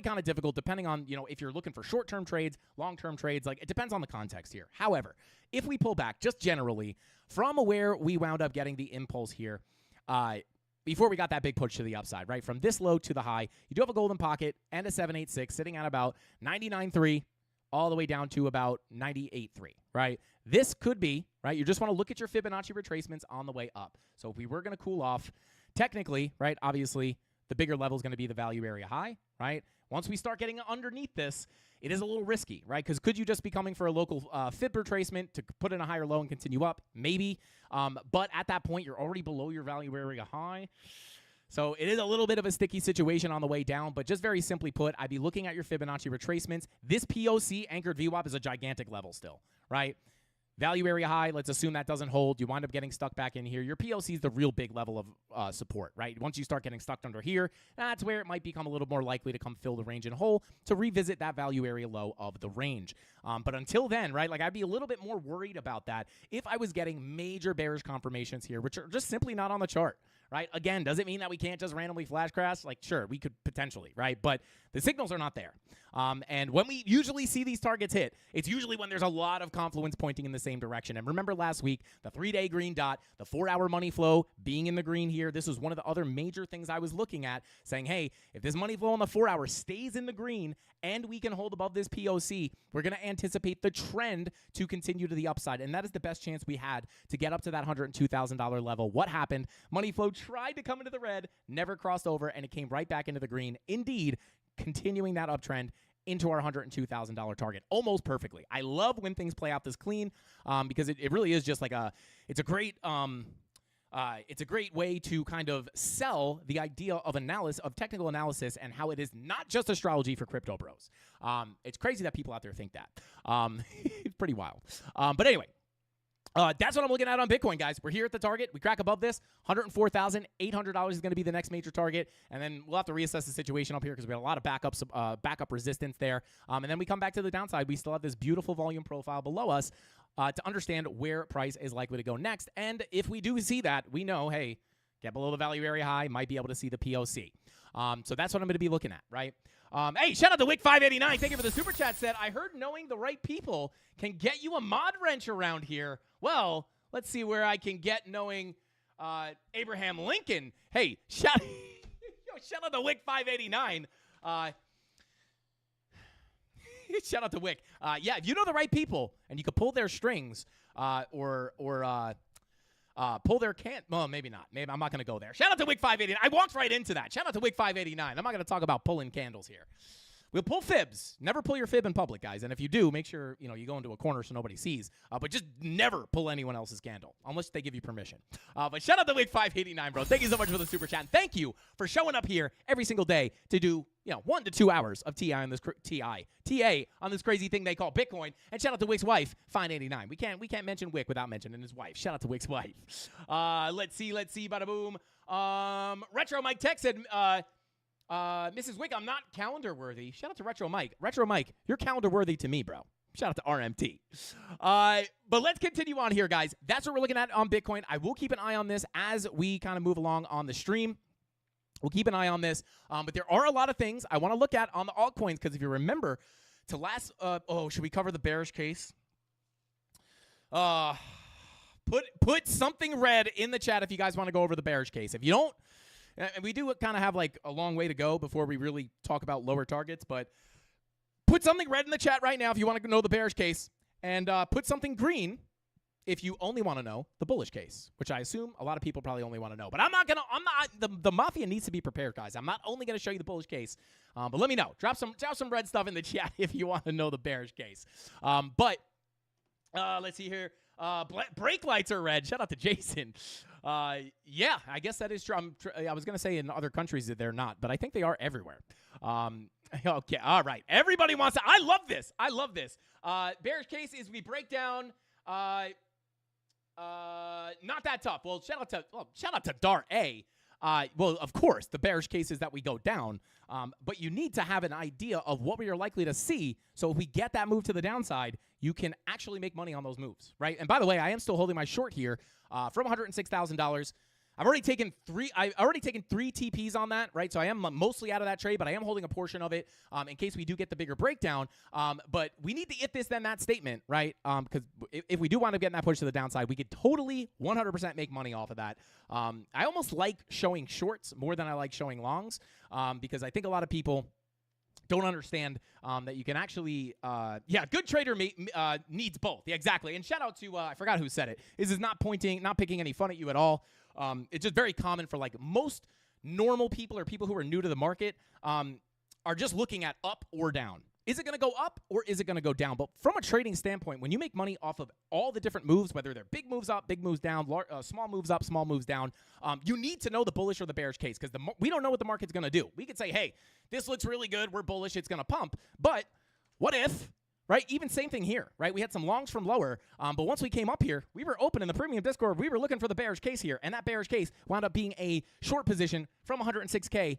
[SPEAKER 6] kind of difficult depending on, if you're looking for short-term trades, long-term trades. Like, it depends on the context here. However, if we pull back just generally from where we wound up getting the impulse here, before we got that big push to the upside, right? From this low to the high, you do have a golden pocket and a 786 sitting at about 99.3 all the way down to about 98.3, right? This could be, right? You just want to look at your Fibonacci retracements on the way up. So if we were going to cool off, technically, right, obviously, the bigger level is going to be the value area high, right? Once we start getting underneath this, it is a little risky, right? Because could you just be coming for a local fib retracement to put in a higher low and continue up? Maybe. But at that point, you're already below your value area high. So it is a little bit of a sticky situation on the way down, but just very simply put, I'd be looking at your Fibonacci retracements. This POC anchored VWAP is a gigantic level still, right? Value area high, let's assume that doesn't hold. You wind up getting stuck back in here. Your POC is the real big level of support, right? Once you start getting stuck under here, that's where it might become a little more likely to come fill the range and hole to revisit that value area low of the range. But until then, right, like I'd be a little bit more worried about that if I was getting major bearish confirmations here, which are just simply not on the chart, right? Again, does it mean that we can't just randomly flash crash? Like, sure, we could potentially, right? But the signals are not there. And when we usually see these targets hit, it's usually when there's a lot of confluence pointing in the same direction. And remember last week, the 3-day green dot, the 4-hour money flow being in the green here, this was one of the other major things I was looking at, saying, hey, if this money flow on the 4-hour stays in the green and we can hold above this POC, we're going to anticipate the trend to continue to the upside. And that is the best chance we had to get up to that $102,000 level. What happened? Money flow tried to come into the red, never crossed over, and it came right back into the green. Indeed, continuing that uptrend into our $102,000 target almost perfectly. I love when things play out this clean because it really is just like it's a great way to kind of sell the idea of technical analysis and how it is not just astrology for crypto bros. It's crazy that people out there think that. It's pretty wild. But anyway, that's what I'm looking at on Bitcoin, guys. We're here at the target. We crack above this. $104,800 is going to be the next major target. And then we'll have to reassess the situation up here because we have a lot of backup resistance there. And then we come back to the downside. We still have this beautiful volume profile below us to understand where price is likely to go next. And if we do see that, we know, hey, get below the value area high, might be able to see the POC. So that's what I'm going to be looking at, right? Hey, shout out to Wick589. Thank you for the super chat. Said, I heard knowing the right people can get you a mod wrench around here. Well, let's see where I can get knowing Abraham Lincoln. Hey, shout out to Wick589. Shout out to Wick. Yeah, if you know the right people and you could pull their strings or pull their well, maybe not. Maybe I'm not going to go there. Shout out to Wick589. I walked right into that. Shout out to Wick589. I'm not going to talk about pulling candles here. We'll pull fibs. Never pull your fib in public, guys. And if you do, make sure you go into a corner so nobody sees. But just never pull anyone else's candle unless they give you permission. But shout out to Wick589, bro. Thank you so much for the super chat. And thank you for showing up here every single day to do 1 to 2 hours of TA on this crazy thing they call Bitcoin. And shout out to Wick's wife, Fine89. We can't mention Wick without mentioning his wife. Shout out to Wick's wife. Let's see. Bada boom. Retro Mike Tech said, Mrs. Wick, I'm not calendar worthy. Shout out to Retro Mike. Retro Mike, you're calendar worthy to me, bro. Shout out to RMT. But let's continue on here, guys. That's what we're looking at on Bitcoin. I will keep an eye on this as we kind of move along on the stream. We'll keep an eye on this. But there are a lot of things I want to look at on the altcoins because if you remember, should we cover the bearish case? Put something red in the chat if you guys want to go over the bearish case. If you don't, and we do kind of have like a long way to go before we really talk about lower targets, but put something red in the chat right now if you want to know the bearish case, and put something green if you only want to know the bullish case, which I assume a lot of people probably only want to know. But the Mafia needs to be prepared, guys. I'm not only going to show you the bullish case, but let me know. Drop some red stuff in the chat if you want to know the bearish case. Let's see here. Brake lights are red. Shout out to Jason. Yeah, I guess that is true. I was going to say in other countries that they're not, but I think they are everywhere. Okay, all right. Everybody wants to. I love this. Bearish case is we break down. Not that tough. Well, shout out to Dart A. Well, of course, the bearish case is that we go down, but you need to have an idea of what we are likely to see. So if we get that move to the downside, you can actually make money on those moves, right? And by the way, I am still holding my short here from $106,000. I've already taken three TPs on that, right? So I am mostly out of that trade, but I am holding a portion of it in case we do get the bigger breakdown. But we need the if this then that statement, right? Because if we do wind up getting that push to the downside, we could totally 100% make money off of that. I almost like showing shorts more than I like showing longs because I think a lot of people don't understand that you can actually, good trader needs both. Yeah, exactly. And shout out to, I forgot who said it. This is not picking any fun at you at all. It's just very common for like most normal people or people who are new to the market are just looking at up or down. Is it going to go up or is it going to go down? But from a trading standpoint, when you make money off of all the different moves, whether they're big moves up, big moves down, small moves up, small moves down, you need to know the bullish or the bearish case because we don't know what the market's going to do. We could say, hey, this looks really good. We're bullish. It's going to pump. But what if, right? Even same thing here, right? We had some longs from lower, but once we came up here, we were open in the premium Discord. We were looking for the bearish case here, and that bearish case wound up being a short position from 106K,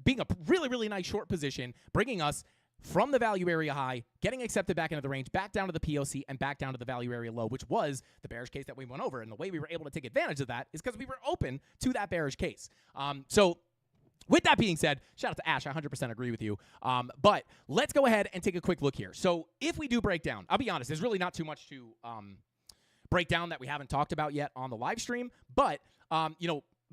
[SPEAKER 6] being a really, really nice short position, bringing us from the value area high, getting accepted back into the range, back down to the POC, and back down to the value area low, which was the bearish case that we went over. And the way we were able to take advantage of that is because we were open to that bearish case. So with that being said, shout out to Ash. I 100% agree with you. But let's go ahead and take a quick look here. So if we do break down, I'll be honest, there's really not too much to break down that we haven't talked about yet on the live stream. But,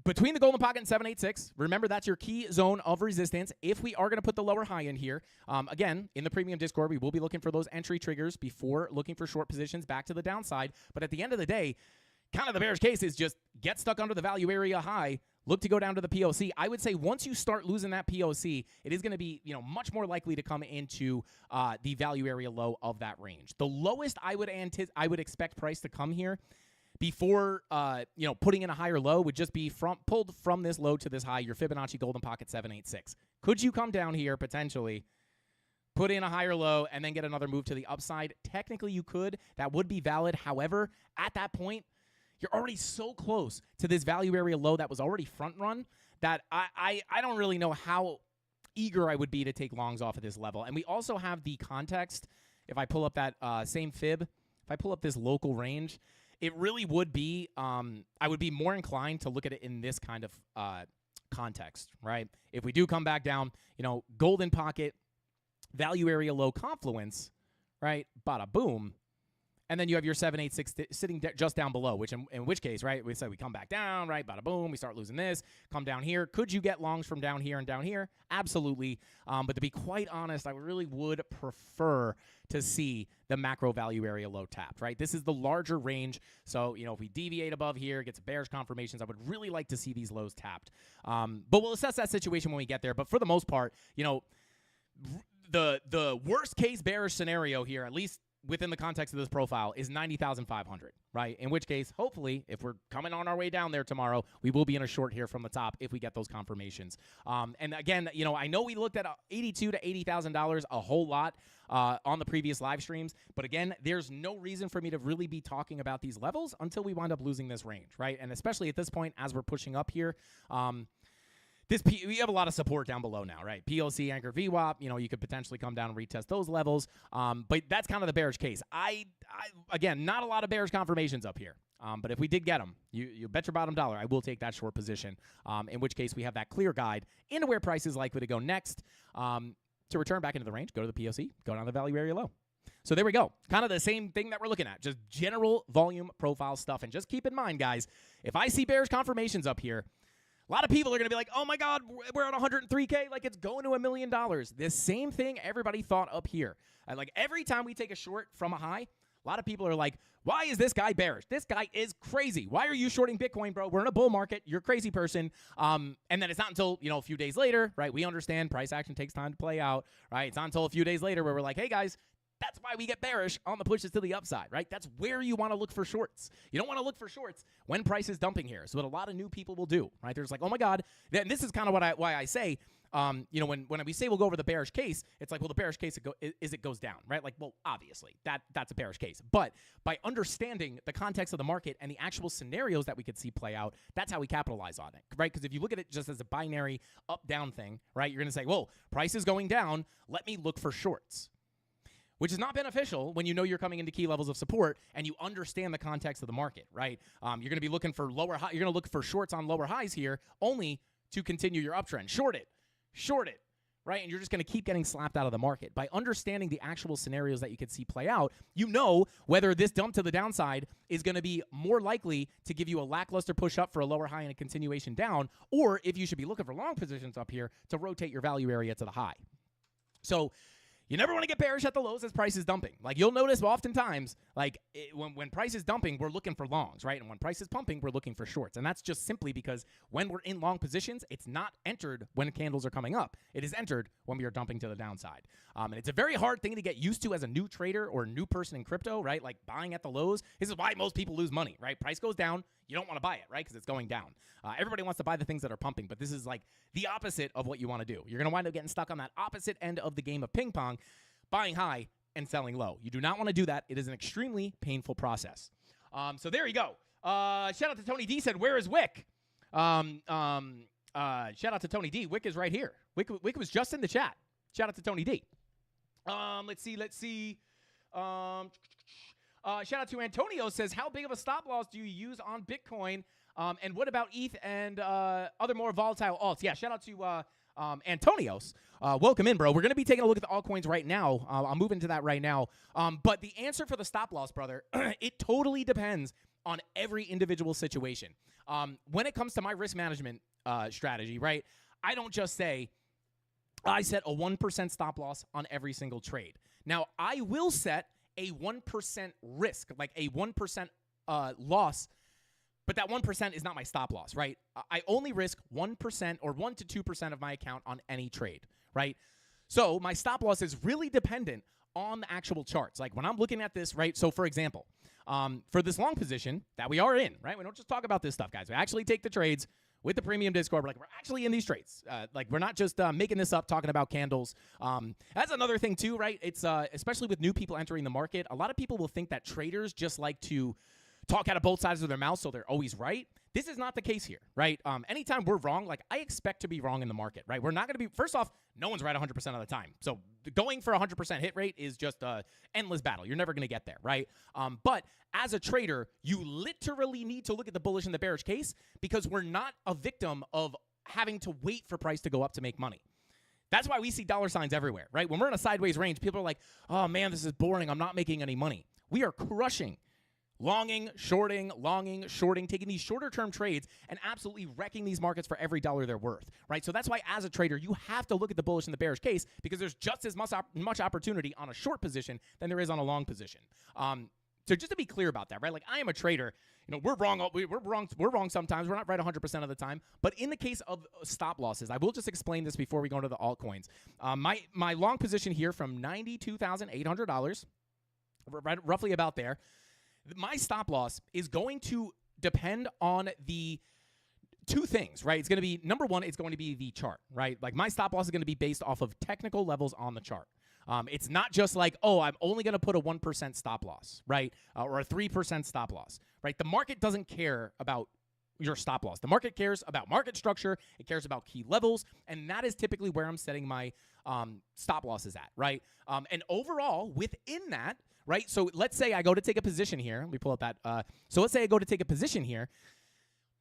[SPEAKER 6] between the golden pocket and 786, remember that's your key zone of resistance. If we are going to put the lower high in here, again, in the premium Discord, we will be looking for those entry triggers before looking for short positions back to the downside. But at the end of the day, kind of the bearish case is just get stuck under the value area high, look to go down to the POC. I would say once you start losing that POC, it is going to be much more likely to come into the value area low of that range. The lowest I would expect price to come here before putting in a higher low would just be pulled from this low to this high, your Fibonacci golden pocket 786. Could you come down here potentially, put in a higher low, and then get another move to the upside? Technically, you could. That would be valid. However, at that point, you're already so close to this value area low that was already front run that I don't really know how eager I would be to take longs off of this level. And we also have the context. If I pull up that same fib, if I pull up this local range, it really would be, I would be more inclined to look at it in this kind of context, right? If we do come back down, golden pocket, value area low confluence, right? Bada boom. And then you have your 786 sitting just down below, which in which case, right, we said we come back down, right, bada boom, we start losing this, come down here. Could you get longs from down here and down here? Absolutely. But to be quite honest, I really would prefer to see the macro value area low tapped, right? This is the larger range. So, if we deviate above here, get some bearish confirmations, I would really like to see these lows tapped. But we'll assess that situation when we get there. But for the most part, the worst case bearish scenario here, at least within the context of this profile, is 90,500, right? In which case, hopefully, if we're coming on our way down there tomorrow, we will be in a short here from the top if we get those confirmations. And again, I know we looked at $82,000 to $80,000 a whole lot on the previous live streams, but again, there's no reason for me to really be talking about these levels until we wind up losing this range, right? And especially at this point, as we're pushing up here, we have a lot of support down below now, right? PLC, anchor, VWAP, you could potentially come down and retest those levels. But that's kind of the bearish case. Again, not a lot of bearish confirmations up here. But if we did get them, you bet your bottom dollar, I will take that short position. In which case we have that clear guide into where price is likely to go next. To return back into the range, go to the POC, go down the value area low. So there we go. Kind of the same thing that we're looking at, just general volume profile stuff. And just keep in mind, guys, if I see bearish confirmations up here, a lot of people are going to be like, oh, my God, we're at 103K, like it's going to $1 million. The same thing everybody thought up here. And like every time we take a short from a high, a lot of people are like, why is this guy bearish? This guy is crazy. Why are you shorting Bitcoin, bro? We're in a bull market. You're a crazy person. And then it's not until, a few days later, right? We understand price action takes time to play out, right? It's not until a few days later where we're like, hey, guys, that's why we get bearish on the pushes to the upside, right? That's where you want to look for shorts. You don't want to look for shorts when price is dumping here. So what a lot of new people will do, right? There's like, oh my God. And this is kind of why I say, when we say we'll go over the bearish case, it's like, well, the bearish case it goes down, right? Like, well, obviously that's a bearish case. But by understanding the context of the market and the actual scenarios that we could see play out, that's how we capitalize on it, right? Because if you look at it just as a binary up-down thing, right? You're going to say, well, price is going down. Let me look for shorts, which is not beneficial when you're coming into key levels of support and you understand the context of the market, right? You're going to be looking for lower high. You're going to look for shorts on lower highs here only to continue your uptrend. Short it, right? And you're just going to keep getting slapped out of the market. By understanding the actual scenarios that you could see play out, whether this dump to the downside is going to be more likely to give you a lackluster push up for a lower high and a continuation down, or if you should be looking for long positions up here to rotate your value area to the high. So you never want to get bearish at the lows as price is dumping. Like you'll notice oftentimes, when price is dumping, we're looking for longs, right? And when price is pumping, we're looking for shorts. And that's just simply because when we're in long positions, it's not entered when candles are coming up. It is entered when we are dumping to the downside. And it's a very hard thing to get used to as a new trader or a new person in crypto, right? Like buying at the lows. This is why most people lose money, right? Price goes down. You don't want to buy it, right? Because it's going down. Everybody wants to buy the things that are pumping, but this is like the opposite of what you want to do. You're going to wind up getting stuck on that opposite end of the game of ping pong, buying high and selling low. You do not want to do that. It is an extremely painful process. So there you go. Shout out to Tony D said, where is Wick? Shout out to Tony D. Wick is right here. Wick was just in the chat. Shout out to Tony D. Let's see. Shout out to Antonio, says, how big of a stop loss do you use on Bitcoin? And what about ETH and other more volatile alts? Yeah, shout out to Antonios. Welcome in, bro. We're going to be taking a look at the altcoins right now. I'm moving to that right now. But the answer for the stop loss, brother, it totally depends on every individual situation. When it comes to my risk management strategy, right, I don't just say I set a 1% stop loss on every single trade. Now, I will set a 1% risk, like a 1% loss, but that 1% is not my stop loss, right? I only risk 1% or 1 to 2% of my account on any trade, right? So my stop loss is really dependent on the actual charts. Like when I'm looking at this, right? So for example, for this long position that we are in, right? We don't just talk about this stuff, guys. We actually take the trades with the premium Discord. We're actually in these trades. Like we're not just making this up, talking about candles. That's another thing too, right? It's especially with new people entering the market. A lot of people will think that traders just like to talk out of both sides of their mouth, so they're always right. This is not the case here, right? Anytime we're wrong, like I expect to be wrong in the market, right? We're not going to be, first off, no one's right 100% of the time. So going for 100% hit rate is just an endless battle. You're never going to get there, right? But as a trader, you literally need to look at the bullish and the bearish case because we're not a victim of having to wait for price to go up to make money. That's why we see dollar signs everywhere, right? When we're in a sideways range, people are like, oh man, this is boring. I'm not making any money. We are crushing longing, shorting, taking these shorter term trades and absolutely wrecking these markets for every dollar they're worth, right? So that's why as a trader, you have to look at the bullish and the bearish case because there's just as much opportunity on a short position than there is on a long position. So just to be clear about that, right? Like I am a trader, you know, we're wrong sometimes. We're not right 100% of the time. But in the case of stop losses, I will just explain this before we go into the altcoins. My long position here from $92,800, right, roughly about there. My stop loss is going to depend on the two things, right? It's going to be, number one, it's going to be the chart, right? Like my stop loss is going to be based off of technical levels on the chart. It's not just like, oh, I'm only going to put a 1% stop loss, right? Or a 3% stop loss, right? The market doesn't care about your stop loss. The market cares about market structure. It cares about key levels. And that is typically where I'm setting my stop losses at, right? And overall, within that, right? So let's say I go to take a position here. Let me pull up that. So let's say I go to take a position here.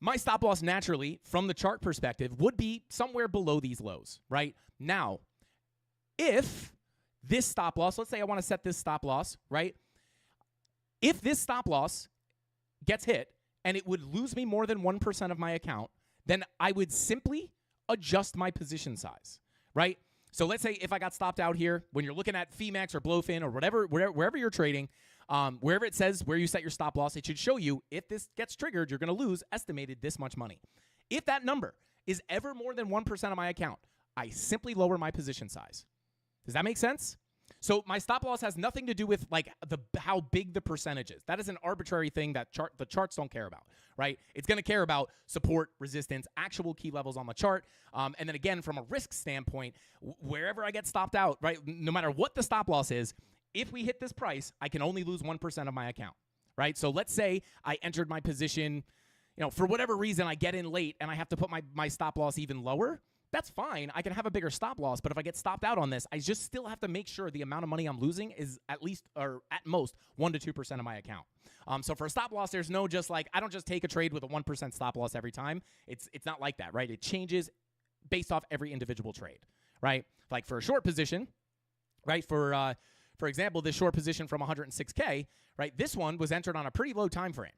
[SPEAKER 6] My stop loss naturally, from the chart perspective, would be somewhere below these lows, right? Now, if this stop loss, let's say I want to set this stop loss, right? If this stop loss gets hit and it would lose me more than 1% of my account, then I would simply adjust my position size, right? So let's say if I got stopped out here, when you're looking at FEMAX or Blowfin or whatever, wherever you're trading, wherever it says where you set your stop loss, it should show you if this gets triggered, you're going to lose estimated this much money. If that number is ever more than 1% of my account, I simply lower my position size. Does that make sense? So my stop loss has nothing to do with like how big the percentage is. That is an arbitrary thing that the charts don't care about, right? It's going to care about support, resistance, actual key levels on the chart. And then again, from a risk standpoint, wherever I get stopped out, right, no matter what the stop loss is, if we hit this price, I can only lose 1% of my account, right? So let's say I entered my position, you know, for whatever reason, I get in late and I have to put my stop loss even lower. That's fine. I can have a bigger stop loss, but if I get stopped out on this, I just still have to make sure the amount of money I'm losing is at least or at most 1 to 2% of my account. So for a stop loss, there's no just like I don't just take a trade with a 1% stop loss every time. It's not like that, right? It changes based off every individual trade, right? Like for a short position, right? For example, this short position from 106K, right? This one was entered on a pretty low time frame,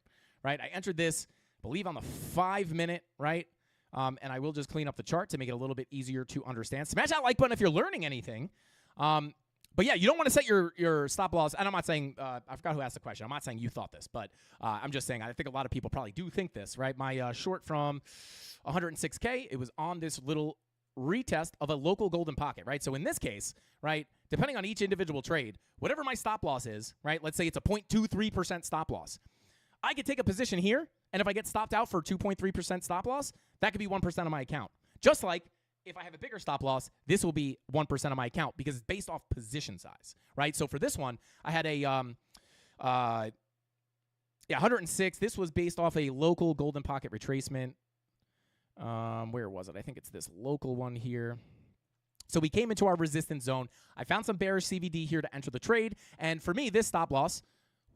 [SPEAKER 6] right? I entered this, I believe, on the 5-minute, right? And I will just clean up the chart to make it a little bit easier to understand. Smash that like button if you're learning anything. But yeah, you don't want to set your stop loss. And I'm not saying, I forgot who asked the question. I'm not saying you thought this, but I'm just saying I think a lot of people probably do think this, right? My short from 106K, it was on this little retest of a local golden pocket, right? So in this case, right, depending on each individual trade, whatever my stop loss is, right, let's say it's a 0.23% stop loss. I could take a position here, and if I get stopped out for 2.3% stop loss, that could be 1% of my account. Just like if I have a bigger stop loss, this will be 1% of my account because it's based off position size, right? So for this one, I had a 106. This was based off a local golden pocket retracement. Where was it? I think it's this local one here. So we came into our resistance zone. I found some bearish CVD here to enter the trade. And for me, this stop loss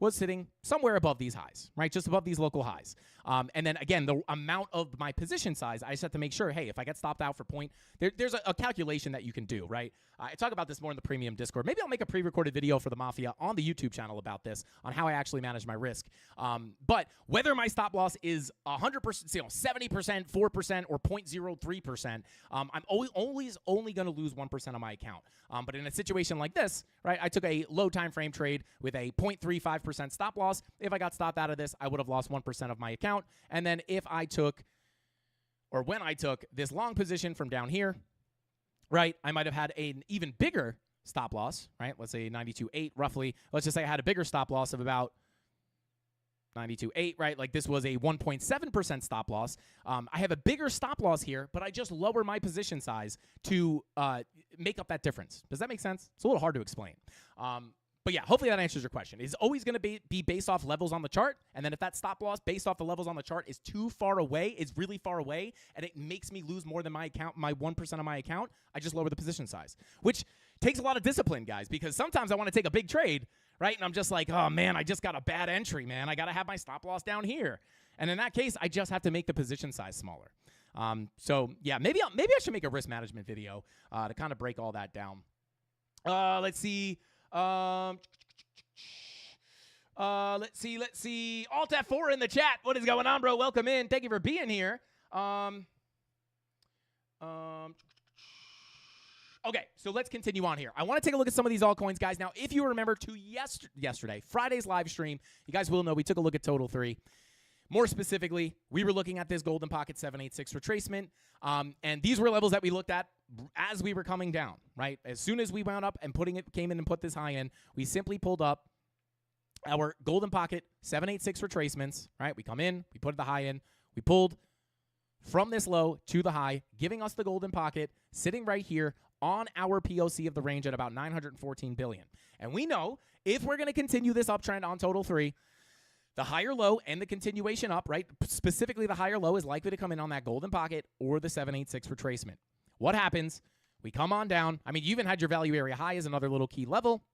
[SPEAKER 6] was sitting somewhere above these highs, right? Just above these local highs. And then again, the amount of my position size, I just have to make sure, hey, if I get stopped out for point, there's a calculation that you can do, right? I talk about this more in the premium Discord. Maybe I'll make a pre-recorded video for the Mafia on the YouTube channel about this, on how I actually manage my risk. But whether my stop loss is 100%, 70%, 4%, or 0.03%, I'm always only going to lose 1% of my account. But in a situation like this, right, I took a low time frame trade with a 0.35% stop loss. If I got stopped out of this, I would have lost 1% of my account. And then if I took, or when I took this long position from down here, right, I might have had an even bigger stop loss, right? Let's say 92.8 roughly. Let's just say I had a bigger stop loss of about 92.8, right? Like this was a 1.7% stop loss. I have a bigger stop loss here, but I just lower my position size to make up that difference. Does that make sense? It's a little hard to explain. But yeah, hopefully that answers your question. It's always going to be based off levels on the chart. And then if that stop loss based off the levels on the chart is too far away, is really far away, and it makes me lose more than my account, my 1% of my account, I just lower the position size, which takes a lot of discipline, guys, because sometimes I want to take a big trade, right? And I'm just like, oh man, I just got a bad entry, man. I got to have my stop loss down here. And in that case, I just have to make the position size smaller. So yeah, maybe I should make a risk management video to kind of break all that down. Let's see. Let's see. Alt F4 in the chat. What is going on, bro? Welcome in. Thank you for being here. Okay, so let's continue on here. I want to take a look at some of these altcoins, guys. Now, if you remember to yesterday, Friday's live stream, you guys will know we took a look at Total 3. More specifically, we were looking at this Golden Pocket 786 retracement, and these were levels that we looked at as we were coming down, right? As soon as we wound up and came in and put this high in, we simply pulled up our Golden Pocket 786 retracements, right? We come in, we put the high in, we pulled from this low to the high, giving us the Golden Pocket sitting right here on our POC of the range at about 914 billion. And we know if we're going to continue this uptrend on Total 3, the higher low and the continuation up, right? Specifically, the higher low is likely to come in on that Golden Pocket or the 786 retracement. What happens? We come on down. I mean, you even had your value area high as another little key level,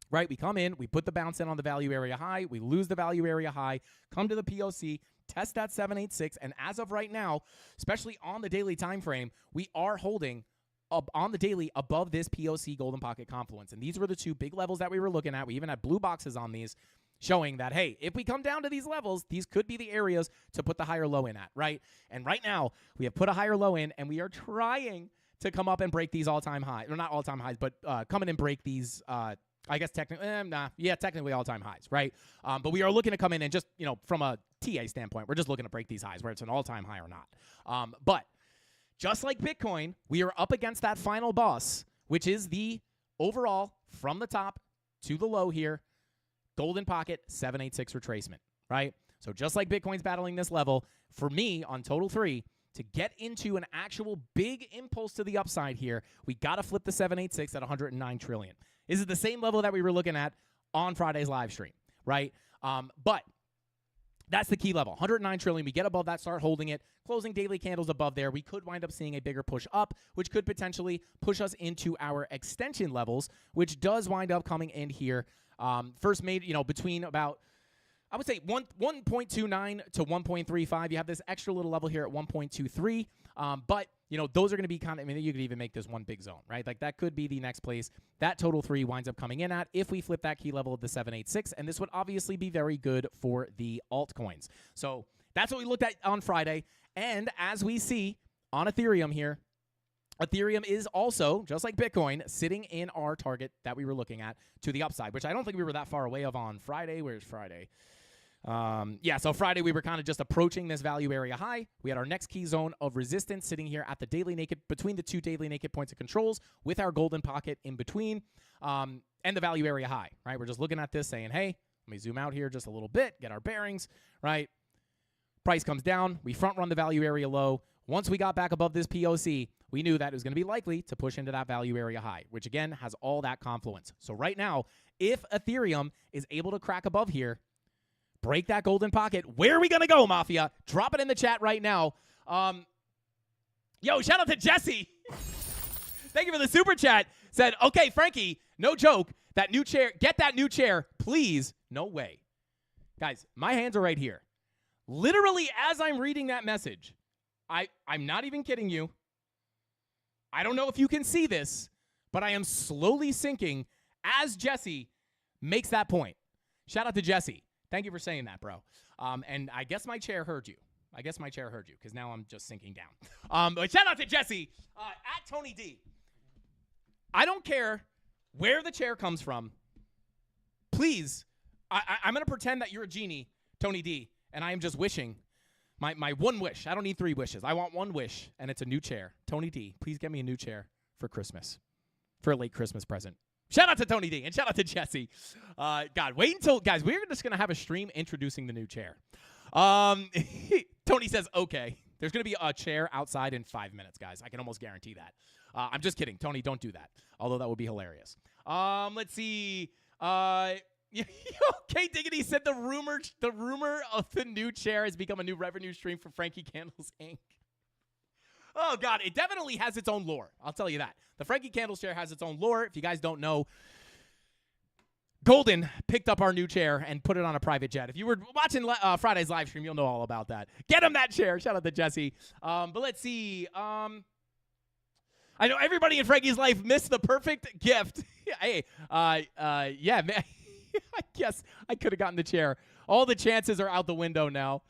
[SPEAKER 6] right? We come in, we put the bounce in on the value area high, we lose the value area high, come to the POC, test that 786, and as of right now, especially on the daily time frame, we are holding up on the daily above this POC Golden Pocket confluence. And these were the two big levels that we were looking at. We even had blue boxes on these, showing that, hey, if we come down to these levels, these could be the areas to put the higher low in at, right? And right now, we have put a higher low in, and we are trying to come up and break these all-time highs. Or not all-time highs, but come in and break these, I guess technically, technically all-time highs, right? But we are looking to come in and just, from a TA standpoint, we're just looking to break these highs, whether it's an all-time high or not. But just like Bitcoin, we are up against that final boss, which is the overall, from the top to the low here, Golden Pocket 786 retracement, right? So just like Bitcoin's battling this level, for me on Total 3, to get into an actual big impulse to the upside here, we got to flip the 786 at 109 trillion. This is the same level that we were looking at on Friday's live stream, right? But that's the key level, 109 trillion. We get above that, start holding it, closing daily candles above there. We could wind up seeing a bigger push up, which could potentially push us into our extension levels, which does wind up coming in here. First made, between about, I would say 1.29 to 1.35. You have this extra little level here at 1.23. But, those are going to be you could even make this one big zone, right? Like that could be the next place that Total 3 winds up coming in at if we flip that key level of the 786. And this would obviously be very good for the altcoins. So that's what we looked at on Friday. And as we see on Ethereum here, Ethereum is also, just like Bitcoin, sitting in our target that we were looking at to the upside, which I don't think we were that far away of on Friday. Where's Friday? So Friday we were kind of just approaching this value area high. We had our next key zone of resistance sitting here at the daily naked, between the two daily naked points of controls with our Golden Pocket in between, and the value area high, right? We're just looking at this saying, hey, let me zoom out here just a little bit, get our bearings, right? Price comes down. We front run the value area low. Once we got back above this POC, we knew that it was going to be likely to push into that value area high, which again has all that confluence. So right now, if Ethereum is able to crack above here, break that Golden Pocket, where are we going to go, Mafia? Drop it in the chat right now. Yo, shout out to Jesse. Thank you for the super chat. Said, okay, Frankie, no joke. That new chair, get that new chair, please. No way. Guys, my hands are right here. Literally, as I'm reading that message, I'm not even kidding you. I don't know if you can see this, but I am slowly sinking as Jesse makes that point. Shout out to Jesse. Thank you for saying that, bro. And I guess my chair heard you. Because now I'm just sinking down. But shout out to Jesse at Tony D. I don't care where the chair comes from. Please, I'm going to pretend that you're a genie, Tony D, and I am just wishing my one wish. I don't need 3 wishes. I want one wish, and it's a new chair. Tony D, please get me a new chair for Christmas, for a late Christmas present. Shout out to Tony D, and shout out to Jesse. God, wait until, guys, we're just going to have a stream introducing the new chair. Tony says, okay. There's going to be a chair outside in 5 minutes, guys. I can almost guarantee that. I'm just kidding. Tony, don't do that. Although that would be hilarious. Let's see. K Diggity said the rumor of the new chair has become a new revenue stream for Frankie Candles Inc. Oh, God. It definitely has its own lore. I'll tell you that. The Frankie Candles chair has its own lore. If you guys don't know, Golden picked up our new chair and put it on a private jet. If you were watching Friday's live stream, you'll know all about that. Get him that chair. Shout out to Jesse. But let's see. I know everybody in Frankie's life missed the perfect gift. Hey, yeah, man. I guess I could have gotten the chair. All the chances are out the window now.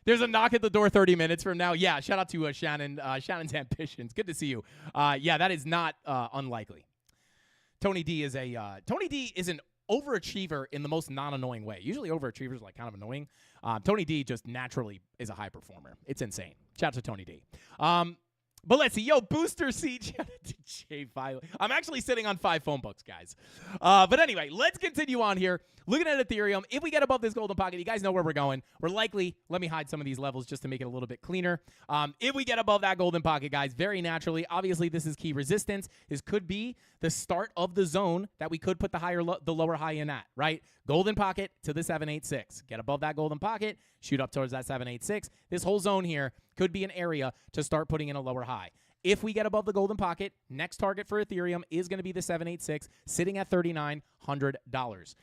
[SPEAKER 6] There's a knock at the door 30 minutes from now. Yeah, shout out to Shannon. Shannon's ambitions. Good to see you. Yeah, that is not unlikely. Tony D is an overachiever in the most non-annoying way. Usually overachievers are like kind of annoying. Tony D just naturally is a high performer. It's insane. Shout out to Tony D. But let's see. Yo, booster seat. Shout out to Jay Violet. I'm actually sitting on 5 phone books, guys. But anyway, let's continue on here. Looking at Ethereum, if we get above this golden pocket, you guys know where we're going. We're likely, let me hide some of these levels just to make it a little bit cleaner. If we get above that golden pocket, guys, very naturally, obviously this is key resistance. This could be the start of the zone that we could put the lower high in at, right? Golden pocket to the 786. Get above that golden pocket, shoot up towards that 786. This whole zone here could be an area to start putting in a lower high. If we get above the golden pocket, next target for Ethereum is going to be the 786, sitting at $3,900.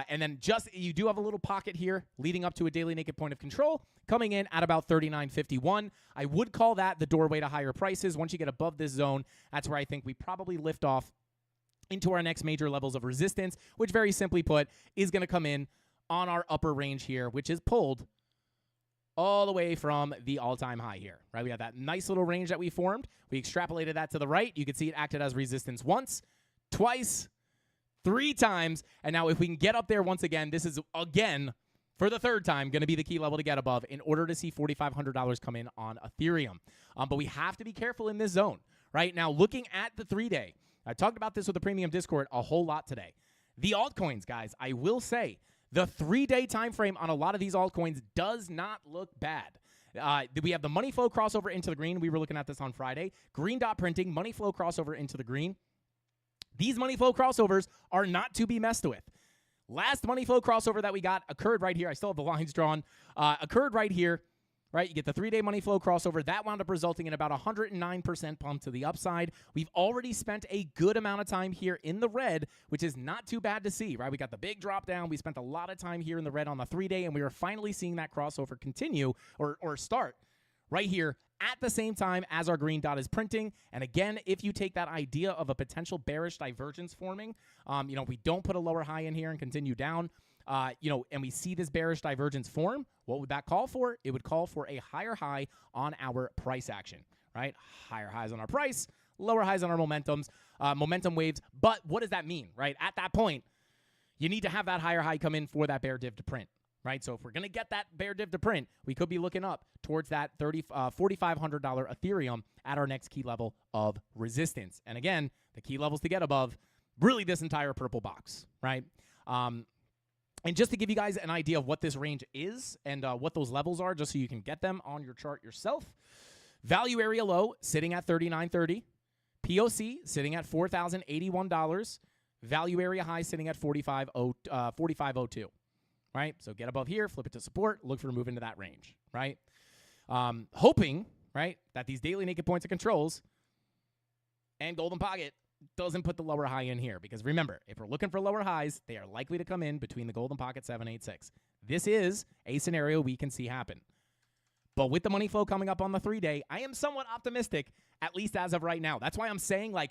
[SPEAKER 6] And then you do have a little pocket here leading up to a daily naked point of control, coming in at about $3,951. I would call that the doorway to higher prices. Once you get above this zone, that's where I think we probably lift off into our next major levels of resistance, which very simply put is going to come in on our upper range here, which is pulled all the way from the all-time high here, right? We have that nice little range that we formed. We extrapolated that to the right. You can see it acted as resistance once, twice, 3 times. And now if we can get up there once again, this is, again, for the 3rd time, going to be the key level to get above in order to see $4,500 come in on Ethereum. But we have to be careful in this zone, right? Now, looking at the 3-day, I talked about this with the Premium Discord a whole lot today. The altcoins, guys, I will say, the 3-day time frame on a lot of these altcoins does not look bad. We have the money flow crossover into the green. We were looking at this on Friday. Green dot printing, money flow crossover into the green. These money flow crossovers are not to be messed with. Last money flow crossover that we got occurred right here. I still have the lines drawn. Occurred right here. Right, you get the 3-day money flow crossover. That wound up resulting in about 109% pump to the upside. We've already spent a good amount of time here in the red, which is not too bad to see, right? We got the big drop down. We spent a lot of time here in the red on the 3-day, and we are finally seeing that crossover continue or start right here at the same time as our green dot is printing. And again, if you take that idea of a potential bearish divergence forming, we don't put a lower high in here and continue down. And we see this bearish divergence form, what would that call for? It would call for a higher high on our price action, right? Higher highs on our price, lower highs on our momentum waves. But what does that mean, right? At that point, you need to have that higher high come in for that bear div to print, right? So if we're going to get that bear div to print, we could be looking up towards that $4,500 Ethereum at our next key level of resistance. And again, the key levels to get above, really this entire purple box, right? And just to give you guys an idea of what this range is and what those levels are, just so you can get them on your chart yourself. Value area low sitting at $39.30. POC sitting at $4,081. Value area high sitting at $45.02. Right? So get above here, flip it to support, look for a move into that range. Right? Hoping, right, that these daily naked points of controls And Golden Pocket doesn't put the lower high in here because remember, if we're looking for lower highs, they are likely to come in between the Golden Pocket 786. This is a scenario we can see happen. But with the money flow coming up on the 3-day, I am somewhat optimistic, at least as of right now. That's why I'm saying, like,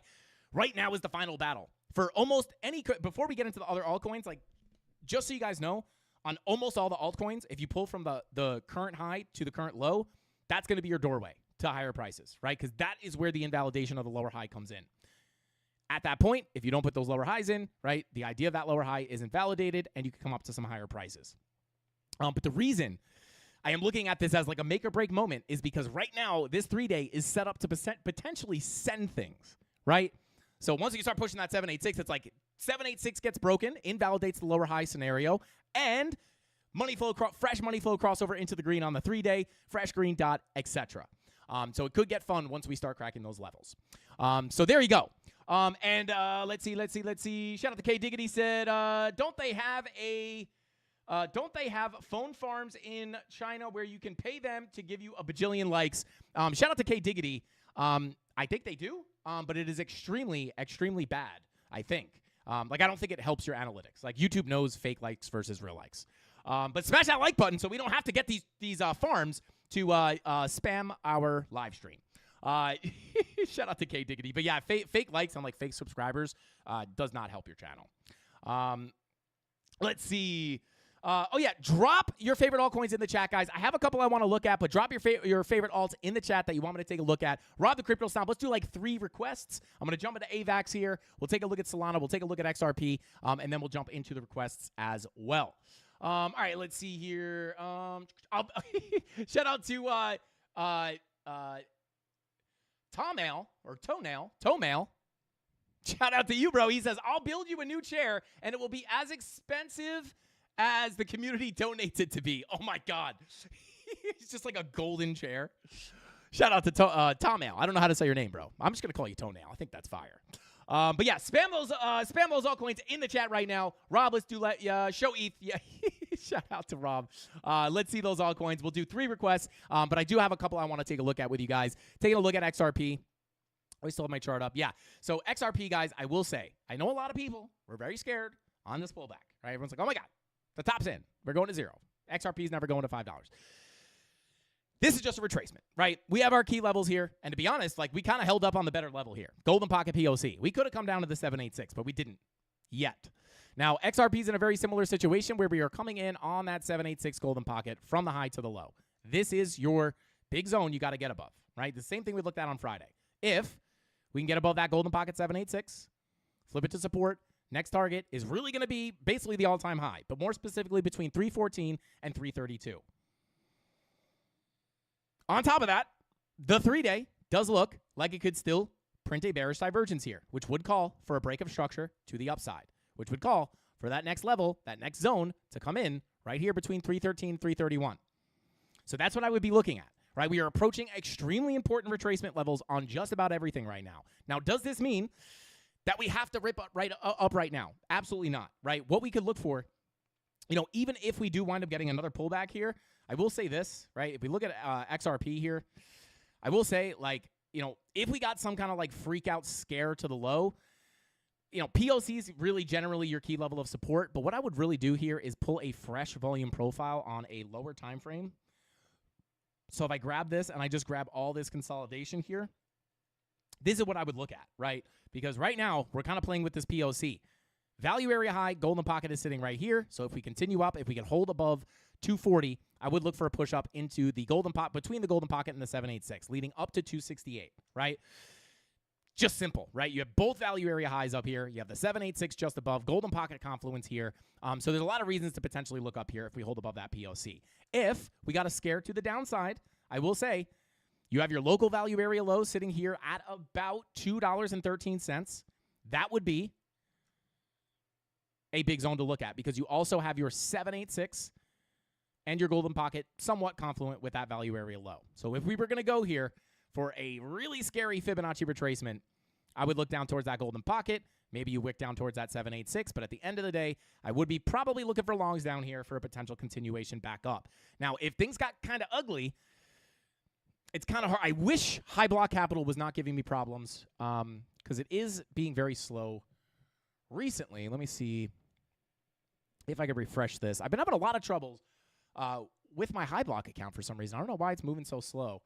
[SPEAKER 6] right now is the final battle. For almost any, before we get into the other altcoins, like, just so you guys know, on almost all the altcoins, if you pull from the current high to the current low, that's going to be your doorway to higher prices, right? Because that is where the invalidation of the lower high comes in. At that point, if you don't put those lower highs in, right, the idea of that lower high isn't validated, and you can come up to some higher prices. But the reason I am looking at this as like a make or break moment is because right now, this 3-day is set up to potentially send things, right? So once you start pushing that 786, it's like 786 gets broken, invalidates the lower high scenario, and fresh money flow crossover into the green on the 3-day, fresh green dot, etc. So it could get fun once we start cracking those levels. So there you go. Let's see. Shout out to K Diggity said, don't they have phone farms in China where you can pay them to give you a bajillion likes? Shout out to K Diggity. I think they do, but it is extremely, extremely bad, I think. I don't think it helps your analytics. Like, YouTube knows fake likes versus real likes. But smash that like button so we don't have to get these farms to spam our live stream. Shout out to K Diggity. But yeah, fake likes and like fake subscribers does not help your channel. Let's see. Drop your favorite altcoins in the chat, guys. I have a couple I want to look at, but drop your favorite alts in the chat that you want me to take a look at. Rob the Crypto Stomp. Let's do like 3 requests. I'm going to jump into AVAX here. We'll take a look at Solana. We'll take a look at XRP, and then we'll jump into the requests as well. All right, let's see here. Shout out to Toenail. Shout out to you, bro. He says, I'll build you a new chair, and it will be as expensive as the community donates it to be. Oh, my God. It's just like a golden chair. Shout out to Toenail. I don't know how to say your name, bro. I'm just going to call you Toenail. I think that's fire. But yeah, spam those altcoins in the chat right now. Rob, let's do show ETH. Yeah, shout out to Rob. Let's see those altcoins. We'll do 3 requests, but I do have a couple I want to take a look at with you guys. Taking a look at XRP. I still have my chart up. Yeah, so XRP, guys, I will say, I know a lot of people were very scared on this pullback. Right? Everyone's like, oh my God, the top's in. We're going to 0. XRP is never going to $5. This is just a retracement, right? We have our key levels here, and to be honest, like, we kind of held up on the better level here. Golden Pocket POC. We could have come down to the 786, but we didn't yet. Now, XRP is in a very similar situation where we are coming in on that 786 Golden Pocket from the high to the low. This is your big zone you got to get above, right? The same thing we looked at on Friday. If we can get above that Golden Pocket 786, flip it to support, next target is really going to be basically the all-time high, but more specifically between 314 and 332. On top of that, the 3-day does look like it could still print a bearish divergence here, which would call for a break of structure to the upside, which would call for that next level, that next zone to come in right here between 313 and 331. So that's what I would be looking at, right? We are approaching extremely important retracement levels on just about everything right now. Now, does this mean that we have to rip up right now? Absolutely not, right? What we could look for, even if we do wind up getting another pullback here, I will say this, right? If we look at XRP here, I will say, if we got some kind of freak out scare to the low, POC is really generally your key level of support. But what I would really do here is pull a fresh volume profile on a lower time frame. So if I grab this and I just grab all this consolidation here, this is what I would look at, right? Because right now we're kind of playing with this POC. Value area high, Golden Pocket is sitting right here. So if we continue up, if we can hold above 240, I would look for a push up into the Golden Pocket, between the Golden Pocket and the 786, leading up to 268, right? Just simple, right? You have both value area highs up here. You have the 786 just above, Golden Pocket confluence here. So there's a lot of reasons to potentially look up here if we hold above that POC. If we got a scare to the downside, I will say you have your local value area low sitting here at about $2.13. That would be a big zone to look at because you also have your 786 and your Golden Pocket somewhat confluent with that value area low. So if we were going to go here for a really scary Fibonacci retracement, I would look down towards that Golden Pocket. Maybe you wick down towards that 786, but at the end of the day, I would be probably looking for longs down here for a potential continuation back up. Now, if things got kind of ugly, it's kind of hard. I wish High Block Capital was not giving me problems because it is being very slow recently. Let me see if I could refresh this. I've been having a lot of troubles with my high block account for some reason. I don't know why it's moving so slow.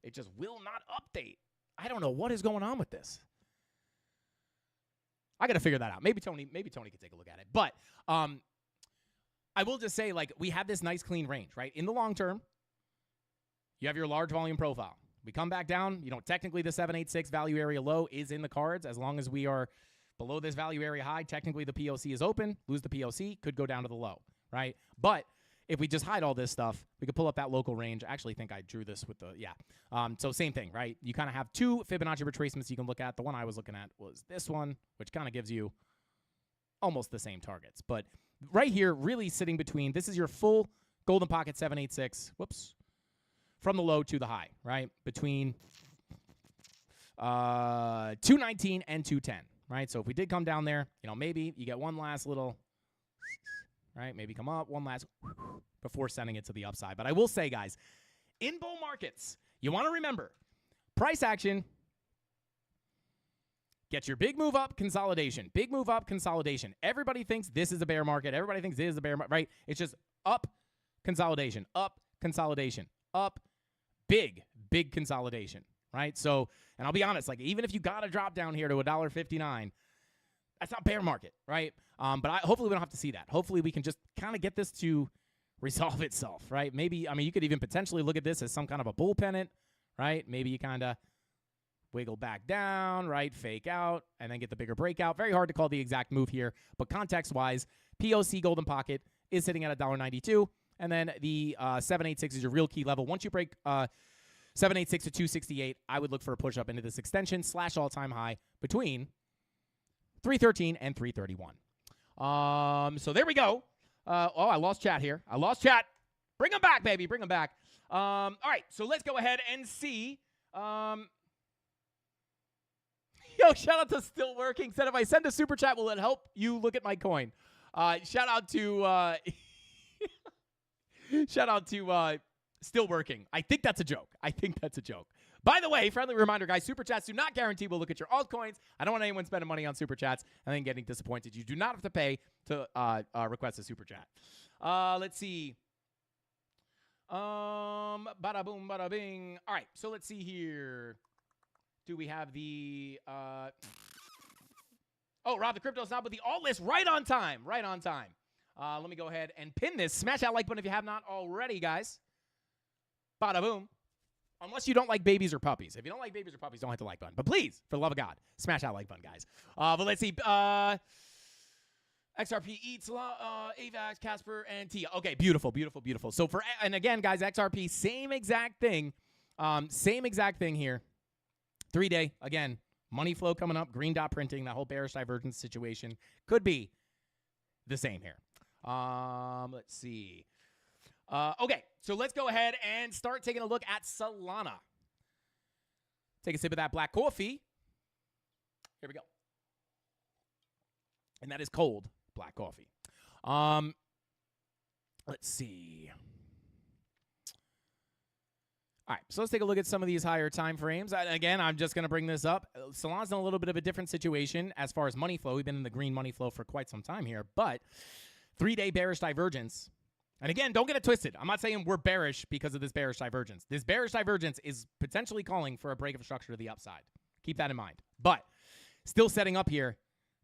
[SPEAKER 6] It just will not update. I don't know what is going on with this. I got to figure that out. Maybe Tony could take a look at it. But I will just say, like, we have this nice clean range, right? In the long term, you have your large volume profile. We come back down, technically the 786 value area low is in the cards. As long as we are below this value area high, technically the POC is open. Lose the POC, could go down to the low, right? But if we just hide all this stuff, we could pull up that local range. I actually think I drew this with so same thing, right? You kind of have two Fibonacci retracements you can look at. The one I was looking at was this one, which kind of gives you almost the same targets. But right here, really sitting between, this is your full golden pocket 786, from the low to the high, right? Between 219 and 210, right? So if we did come down there, maybe you get one last little, right? Maybe come up one last before sending it to the upside. But I will say, guys, in bull markets, you want to remember, price action gets your big move up, consolidation. Big move up, consolidation. Everybody thinks this is a bear market. Everybody thinks this is a bear market, right? It's just up, consolidation, up, consolidation, up, big consolidation, right? So, and I'll be honest, like, even if you got to drop down here to $1.59, that's not bear market, right? But hopefully we don't have to see that. Hopefully we can just kind of get this to resolve itself, right? Maybe, you could even potentially look at this as some kind of a bull pennant, right? Maybe you kind of wiggle back down, right? Fake out, and then get the bigger breakout. Very hard to call the exact move here, but context-wise, POC golden pocket is sitting at $1.92, and then the 786 is your real key level. Once you break 786 to 268, I would look for a push-up into this extension / all-time high between 313 and 331. So there we go. I lost chat here. Bring them back, baby. Bring them back. All right, so let's go ahead and see. Yo, shout out to Still Working. Said if I send a super chat, will it help you look at my coin? Shout out to Still Working. I think that's a joke. By the way, friendly reminder, guys, super chats do not guarantee we'll look at your altcoins. I don't want anyone spending money on super chats and then getting disappointed. You do not have to pay to request a super chat. Let's see. Bada boom, bada bing. All right, so let's see here. Do we have the Rob the Crypto's not, but the alt list right on time. Let me go ahead and pin this. Smash that like button if you have not already, guys. Bada boom. Unless you don't like babies or puppies. If you don't like babies or puppies, don't hit the like button. But please, for the love of God, smash that like button, guys. But let's see. XRP eats AVAX, Casper, and Tia. Okay, beautiful. So and again, guys, XRP, same exact thing here. 3-day, again, money flow coming up, green dot printing, that whole bearish divergence situation could be the same here. Let's see. Okay, so let's go ahead and start taking a look at Solana. Take a sip of that black coffee. Here we go. And that is cold black coffee. Let's see. All right, so let's take a look at some of these higher time frames. Again, I'm just going to bring this up. Solana's in a little bit of a different situation as far as money flow. We've been in the green money flow for quite some time here, but 3-day bearish divergence. And again, don't get it twisted. I'm not saying we're bearish because of this bearish divergence. This bearish divergence is potentially calling for a break of structure to the upside. Keep that in mind. But still setting up here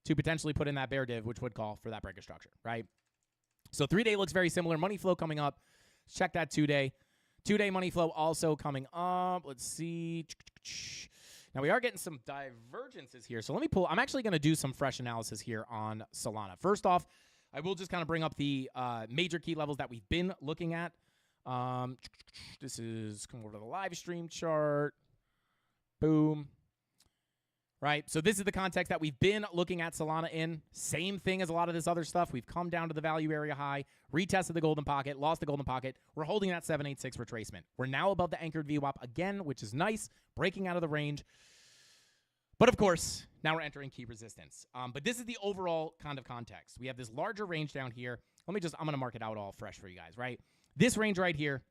[SPEAKER 6] to potentially put in that bear div, which would call for that break of structure, right? So 3-day looks very similar. Money flow coming up. Let's check that 2-day. 2-day money flow also coming up. Let's see. Now, we are getting some divergences here. So let me pull. I'm actually going to do some fresh analysis here on Solana. First off, I will just kind of bring up the major key levels that we've been looking at. This is come over to the live stream chart. Boom. Right, so this is the context that we've been looking at Solana in. Same thing as a lot of this other stuff. We've come down to the value area high, retested the golden pocket, lost the golden pocket. We're holding that 786 retracement. We're now above the anchored VWAP again, which is nice, breaking out of the range. But of course, now we're entering key resistance. But this is the overall kind of context. We have this larger range down here. I'm going to mark it out all fresh for you guys, right? This range right here,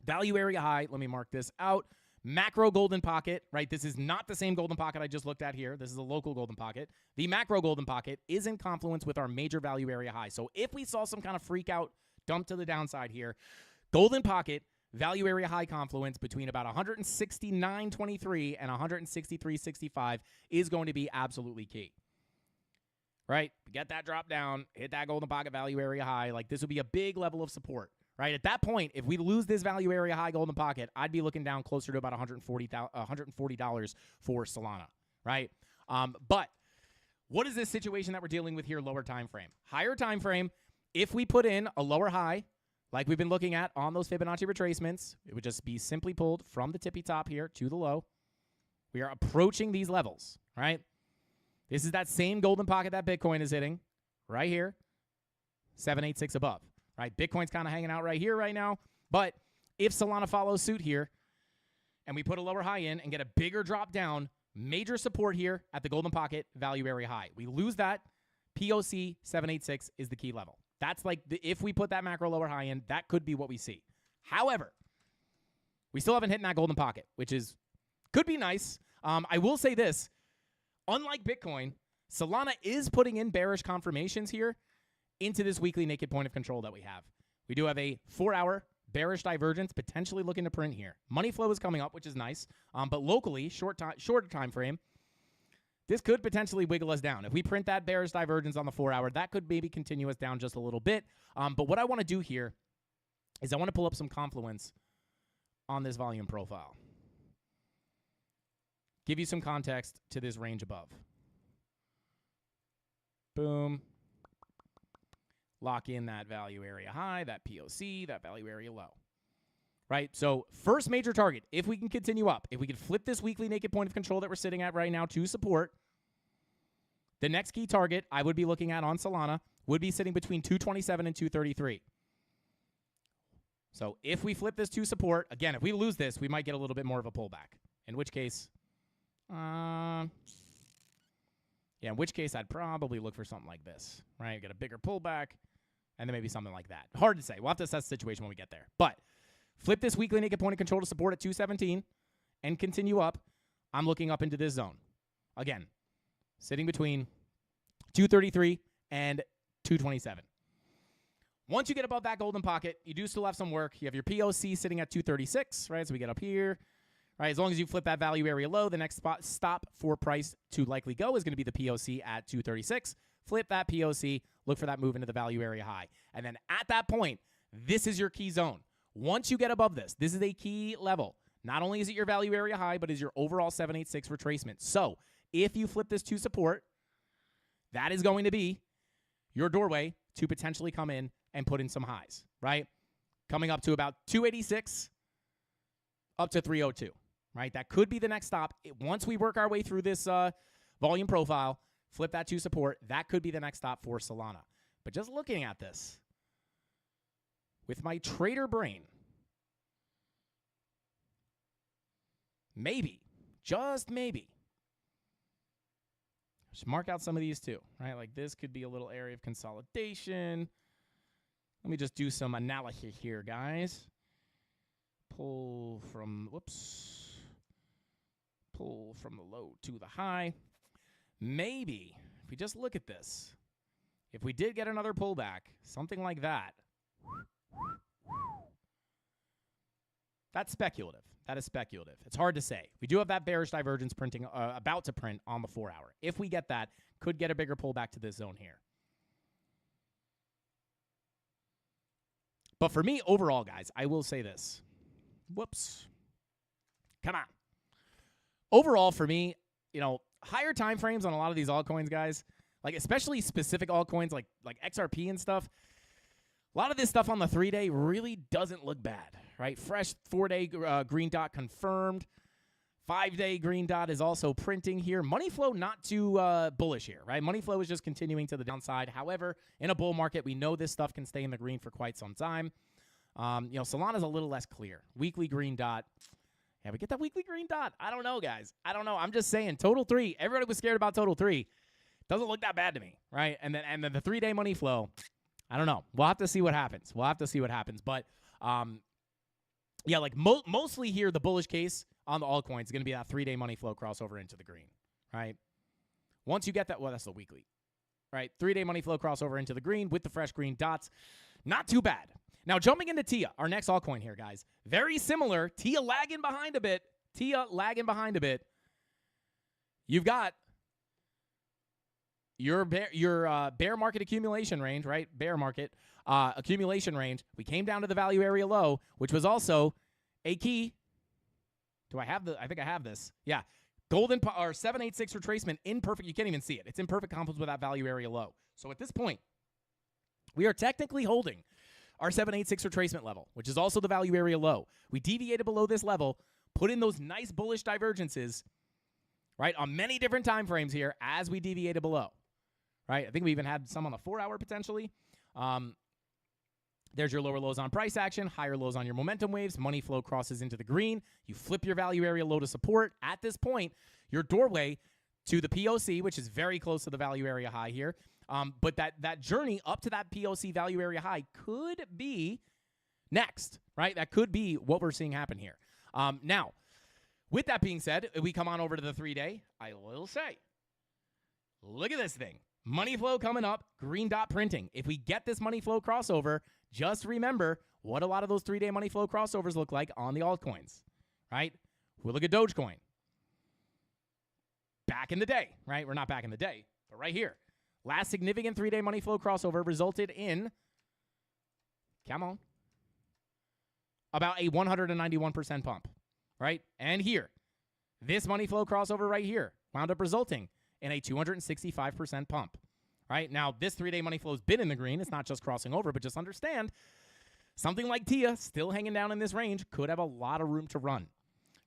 [SPEAKER 6] value area high, let me mark this out. Macro golden pocket, right? This is not the same golden pocket I just looked at here. This is a local golden pocket. The macro golden pocket is in confluence with our major value area high. So if we saw some kind of freak out dump to the downside here, golden pocket, value area high confluence between about 169.23 and 163.65 is going to be absolutely key. Right? Get that drop down, hit that golden pocket value area high. Like, this would be a big level of support. Right? At that point, if we lose this value area high golden pocket, I'd be looking down closer to about $140 for Solana, right? But what is this situation that we're dealing with here, lower time frame? Higher time frame, if we put in a lower high, like we've been looking at on those Fibonacci retracements, it would just be simply pulled from the tippy top here to the low. We are approaching these levels, right? This is that same golden pocket that Bitcoin is hitting right here, 786 above. Right, Bitcoin's kind of hanging out right here right now. But if Solana follows suit here and we put a lower high in and get a bigger drop down, major support here at the golden pocket value area high. We lose that, POC 786 is the key level. That's like, if we put that macro lower high in, that could be what we see. However, we still haven't hit that golden pocket, which could be nice. I will say this, unlike Bitcoin, Solana is putting in bearish confirmations here into this weekly naked point of control that we have. We do have a 4-hour bearish divergence potentially looking to print here. Money flow is coming up, which is nice. But locally, shorter time frame, this could potentially wiggle us down. If we print that bearish divergence on the 4-hour, that could maybe continue us down just a little bit. But what I want to do here is I want to pull up some confluence on this volume profile. Give you some context to this range above. Boom. Lock in that value area high, that POC, that value area low. Right? So first major target, if we can continue up, if we can flip this weekly naked point of control that we're sitting at right now to support, the next key target I would be looking at on Solana would be sitting between 227 and 233. So if we flip this to support, again, if we lose this, we might get a little bit more of a pullback. In which case, in which case I'd probably look for something like this, right? Get a bigger pullback, and then maybe something like that. Hard to say. We'll have to assess the situation when we get there. But flip this weekly naked point of control to support at 217 and continue up. I'm looking up into this zone. Again, sitting between 233 and 227. Once you get above that golden pocket, you do still have some work. You have your POC sitting at 236, right? So we get up here. Right, as long as you flip that value area low, the next stop for price to likely go is going to be the POC at 236. Flip that POC, look for that move into the value area high. And then at that point, this is your key zone. Once you get above this, this is a key level. Not only is it your value area high, but is your overall 786 retracement. So if you flip this to support, that is going to be your doorway to potentially come in and put in some highs, right? Coming up to about 286 up to 302. Right, that could be the next stop. Once we work our way through this volume profile, flip that to support, that could be the next stop for Solana. But just looking at this, with my trader brain, maybe, just maybe, just mark out some of these too, right? Like this could be a little area of consolidation. Let me just do some analysis here, guys. Pull from the low to the high. Maybe, if we just look at this, if we did get another pullback, something like that, that's speculative. That is speculative. It's hard to say. We do have that bearish divergence printing, about to print on the 4-hour. If we get that, could get a bigger pullback to this zone here. But for me, overall, guys, I will say this. Whoops. Come on. Overall, for me, higher time frames on a lot of these altcoins, guys, like especially specific altcoins like XRP and stuff, a lot of this stuff on the 3-day really doesn't look bad, right? Fresh 4-day green dot confirmed. 5-day green dot is also printing here. Money flow not too bullish here, right? Money flow is just continuing to the downside. However, in a bull market, we know this stuff can stay in the green for quite some time. Solana's a little less clear. Weekly green dot. Yeah, we get that weekly green dot. I don't know, guys. I don't know. I'm just saying, total 3. Everybody was scared about total 3. Doesn't look that bad to me, right? And then the 3-day money flow. I don't know. We'll have to see what happens. But, mostly here, the bullish case on the altcoins is going to be that 3-day money flow crossover into the green, right? Once you get that, well, that's the weekly, right? 3-day money flow crossover into the green with the fresh green dots. Not too bad. Now, jumping into TIA, our next altcoin here, guys. Very similar. TIA lagging behind a bit. You've got your bear market accumulation range, right? Bear market accumulation range. We came down to the value area low, which was also a key. Do I have I think I have this. Yeah. Golden or 786 retracement in perfect. You can't even see it. It's in perfect confluence with that value area low. So at this point, we are technically holding our 786 retracement level, which is also the value area low. We deviated below this level, put in those nice bullish divergences, right, on many different time frames here as we deviated below, right? I think we even had some on the 4-hour potentially. There's your lower lows on price action, higher lows on your momentum waves. Money flow crosses into the green. You flip your value area low to support. At this point, your doorway to the POC, which is very close to the value area high here, but that journey up to that POC value area high could be next, right? That could be what we're seeing happen here. Now, with that being said, if we come on over to the 3-day, I will say, look at this thing. Money flow coming up, green dot printing. If we get this money flow crossover, just remember what a lot of those 3-day money flow crossovers look like on the altcoins, right? We'll look at Dogecoin. Back in the day, right? We're not back in the day, but right here. Last significant 3-day money flow crossover resulted in, come on, about a 191% pump, right? And here, this money flow crossover right here wound up resulting in a 265% pump, right? Now, this 3-day money flow has been in the green. It's not just crossing over, but just understand something like TIA still hanging down in this range could have a lot of room to run,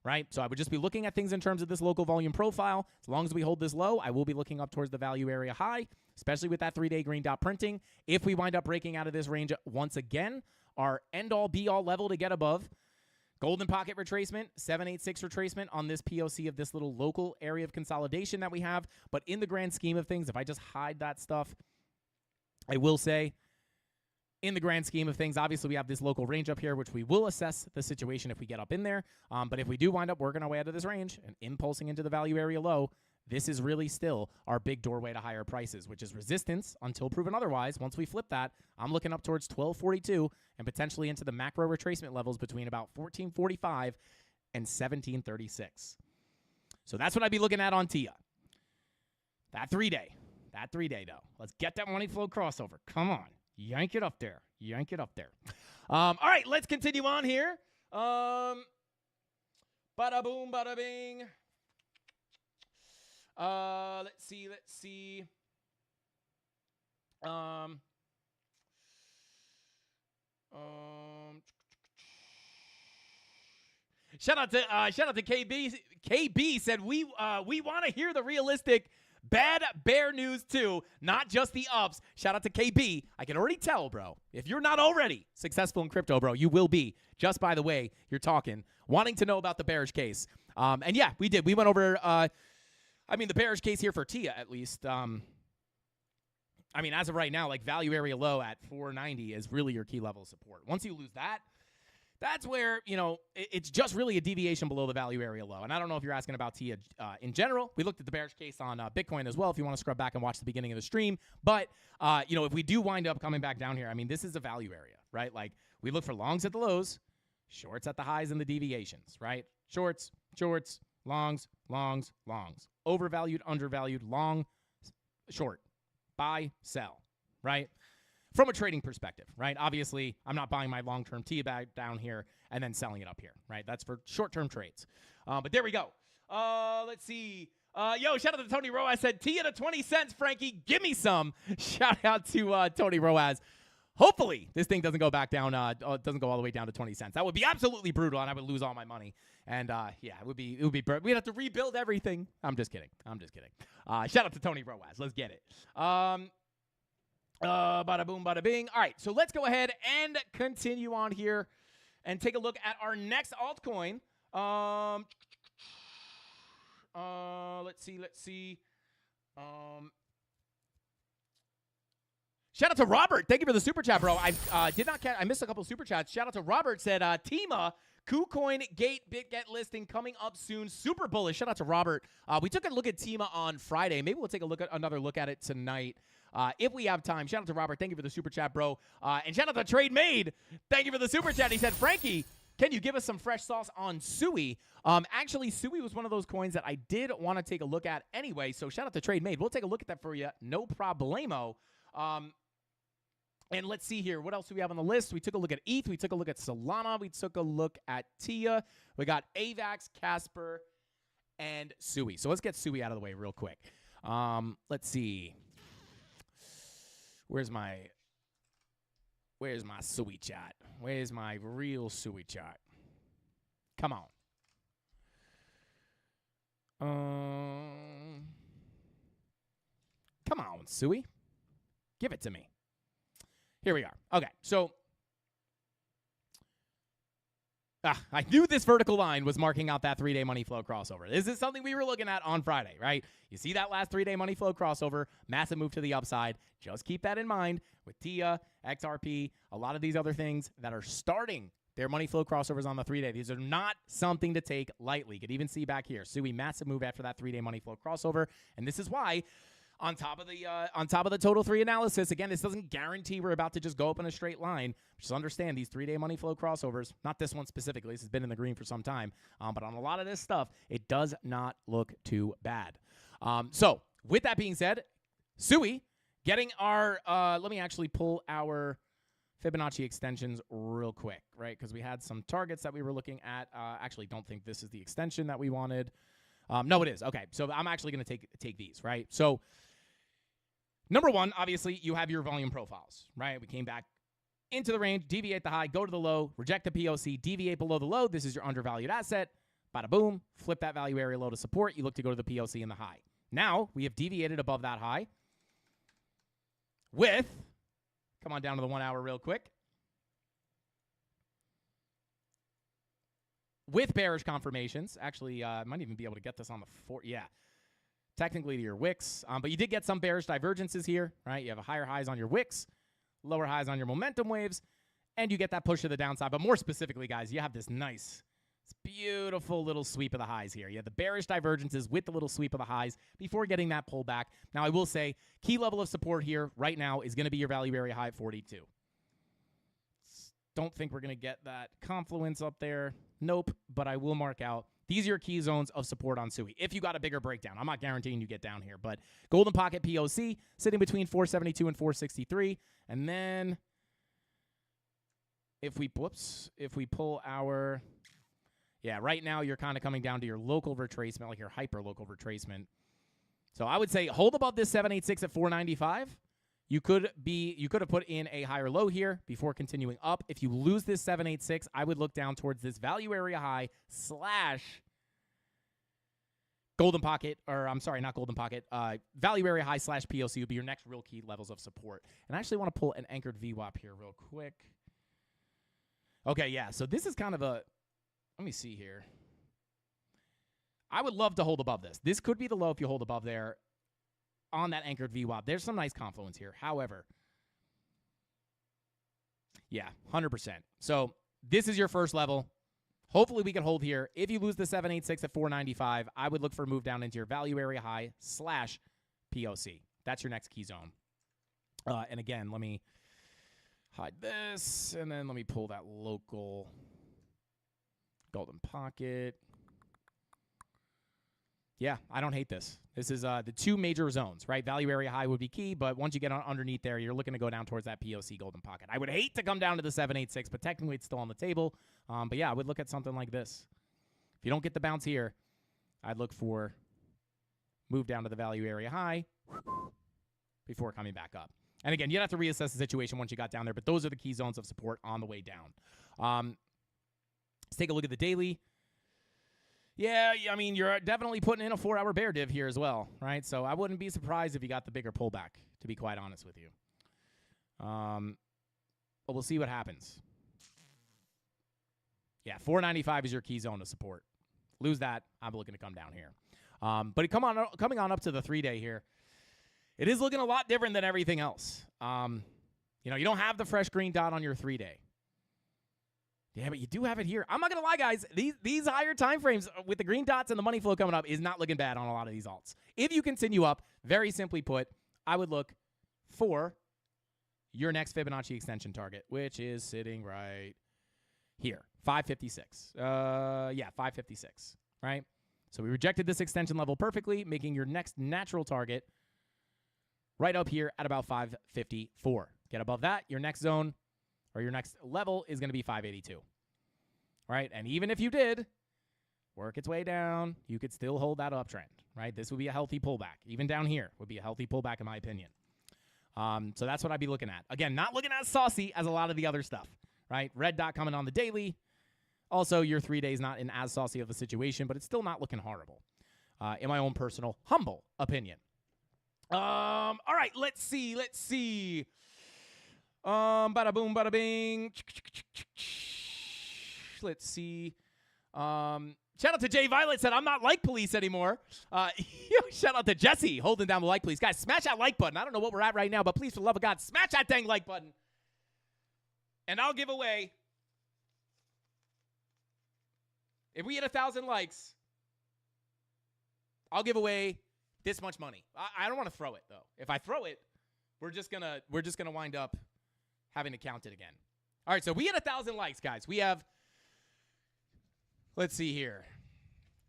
[SPEAKER 6] right? So I would just be looking at things in terms of this local volume profile. As long as we hold this low, I will be looking up towards the value area high, especially with that 3-day green dot printing. If we wind up breaking out of this range once again, our end-all, be-all level to get above, golden pocket retracement, 786 retracement on this POC of this little local area of consolidation that we have. But in the grand scheme of things, if I just hide that stuff, I will say, in the grand scheme of things, obviously we have this local range up here, which we will assess the situation if we get up in there. But if we do wind up working our way out of this range and impulsing into the value area low, this is really still our big doorway to higher prices, which is resistance until proven otherwise. Once we flip that, I'm looking up towards 1242 and potentially into the macro retracement levels between about 1445 and 1736. So that's what I'd be looking at on TIA. That 3-day. That 3-day, though. Let's get that money flow crossover. Come on. Yank it up there. Yank it up there. All right, let's continue on here. Bada boom, bada bing. Let's see. Shout out to KB. KB said we want to hear the realistic bad bear news too, not just the ups. Shout out to KB. I can already tell, bro. If you're not already successful in crypto, bro, you will be. Just by the way you're talking, wanting to know about the bearish case. And yeah, we did. We went over. The bearish case here for TIA at least. As of right now, like value area low at 490 is really your key level of support. Once you lose that, that's where, it's just really a deviation below the value area low. And I don't know if you're asking about TIA in general. We looked at the bearish case on Bitcoin as well if you want to scrub back and watch the beginning of the stream. But, if we do wind up coming back down here, this is a value area, right? Like, we look for longs at the lows, shorts at the highs and the deviations, right? Shorts, longs. Overvalued, undervalued, long, short, buy, sell, right? From a trading perspective, right? Obviously, I'm not buying my long-term TIA back down here and then selling it up here, right? That's for short-term trades. But there we go. Let's see. Shout out to Tony Roaz. Said, TIA to 20 cents, Frankie. Give me some. Shout out to Tony Roaz. Hopefully, this thing doesn't go back down, doesn't go all the way down to 20 cents. That would be absolutely brutal, and I would lose all my money. And, it would be, we'd have to rebuild everything. I'm just kidding. Shout out to Tony Roaz. Let's get it. Bada boom, bada bing. All right, so let's go ahead and continue on here and take a look at our next altcoin. Let's see. Shout out to Robert. Thank you for the super chat, bro. I did not catch. I missed a couple super chats. Shout out to Robert. Said Tima KuCoin Gate BitGet listing coming up soon. Super bullish. Shout out to Robert. We took a look at Tima on Friday. Maybe we'll take another look at it tonight if we have time. Shout out to Robert. Thank you for the super chat, bro. And shout out to Trade Made. Thank you for the super chat. He said, Frankie, can you give us some fresh sauce on Sui? Actually, Sui was one of those coins that I did want to take a look at anyway. So shout out to Trade Made. We'll take a look at that for you. No problemo. And let's see here. What else do we have on the list? We took a look at ETH. We took a look at Solana. We took a look at TIA. We got AVAX, Casper, and Sui. So let's get Sui out of the way real quick. Let's see. Where's my Sui chat? Where's my real Sui chat? Come on. Come on, Sui. Give it to me. Here we are. Okay, so I knew this vertical line was marking out that 3-day money flow crossover. This is something we were looking at on Friday, right? You see that last 3-day money flow crossover, massive move to the upside. Just keep that in mind with TIA, XRP, a lot of these other things that are starting their money flow crossovers on the 3-day. These are not something to take lightly. You could even see back here, Sui, massive move after that 3-day money flow crossover, and this is why. On top of the total 3 analysis, again, this doesn't guarantee we're about to just go up in a straight line. Just understand these 3-day money flow crossovers, not this one specifically. This has been in the green for some time. But on a lot of this stuff, it does not look too bad. So with that being said, Sui getting our, let me actually pull our Fibonacci extensions real quick, right? Because we had some targets that we were looking at. Actually, don't think this is the extension that we wanted. No, it is. Okay, so I'm actually going to take these, right? So number one, obviously, you have your volume profiles, right? We came back into the range, deviate the high, go to the low, reject the POC, deviate below the low. This is your undervalued asset. Bada boom, flip that value area low to support. You look to go to the POC and the high. Now, we have deviated above that high with, come on down to the 1 hour real quick, with bearish confirmations. Actually, I might even be able to get this on the 4. Yeah. Technically to your wicks. But you did get some bearish divergences here, right? You have a higher highs on your wicks, lower highs on your momentum waves, and you get that push to the downside. But more specifically, guys, you have this nice, this beautiful little sweep of the highs here. You have the bearish divergences with the little sweep of the highs before getting that pullback. Now, I will say, key level of support here right now is going to be your value area high at 42. Don't think we're going to get that confluence up there. Nope, but I will mark out. These are your key zones of support on Sui. If you got a bigger breakdown, I'm not guaranteeing you get down here, but golden pocket POC sitting between 472 and 463. And then if we pull our, yeah, right now you're kind of coming down to your local retracement, like your hyper local retracement. So I would say hold above this 786 at 495. You could have put in a higher low here before continuing up. If you lose this 786, I would look down towards this value area high / golden pocket, or I'm sorry, not golden pocket, value area high / POC would be your next real key levels of support. And I actually want to pull an anchored VWAP here real quick. Okay, yeah, so this is kind of a, let me see here. I would love to hold above this. This could be the low if you hold above there. On that anchored VWAP. There's some nice confluence here. However, yeah, 100%. So this is your first level. Hopefully we can hold here. If you lose the 786 at 495, I would look for a move down into your value area high / POC. That's your next key zone. And again, let me hide this, and then let me pull that local golden pocket. Yeah, I don't hate this. This is the 2 major zones, right? Value area high would be key, but once you get underneath there, you're looking to go down towards that POC golden pocket. I would hate to come down to the 786, but technically it's still on the table. But yeah, I would look at something like this. If you don't get the bounce here, I'd look for move down to the value area high before coming back up. And again, you'd have to reassess the situation once you got down there, but those are the key zones of support on the way down. Let's take a look at the daily. Yeah, I mean, you're definitely putting in a 4-hour bear div here as well, right? So I wouldn't be surprised if you got the bigger pullback, to be quite honest with you. But we'll see what happens. Yeah, 495 is your key zone of support. Lose that, I'm looking to come down here. But coming on up to the 3-day here, it is looking a lot different than everything else. You don't have the fresh green dot on your 3-day. Yeah, but you do have it here. I'm not going to lie, guys. These higher time frames with the green dots and the money flow coming up is not looking bad on a lot of these alts. If you continue up, very simply put, I would look for your next Fibonacci extension target, which is sitting right here, 556. 556, right? So we rejected this extension level perfectly, making your next natural target right up here at about 554. Get above that, your next zone or your next level is going to be 582. All right? And even if you did work its way down, you could still hold that uptrend, right? This would be a healthy pullback. Even down here would be a healthy pullback in my opinion. So that's what I'd be looking at. Again, not looking as saucy as a lot of the other stuff, right? Red dot coming on the daily. Also, your 3 days not in as saucy of a situation, but it's still not looking horrible, in my own personal, humble opinion. All right, let's see. Bada boom, bada bing. Let's see. Shout out to Jay Violet said, I'm not like police anymore. Shout out to Jesse holding down the like, please. Guys, smash that like button. I don't know what we're at right now, but please, for the love of God, smash that dang like button. And I'll give away, if we hit 1,000 likes, I'll give away this much money. I don't want to throw it, though. If I throw it, we're just gonna wind up having to count it again. All right, so we hit 1,000 likes, guys. We have, let's see here.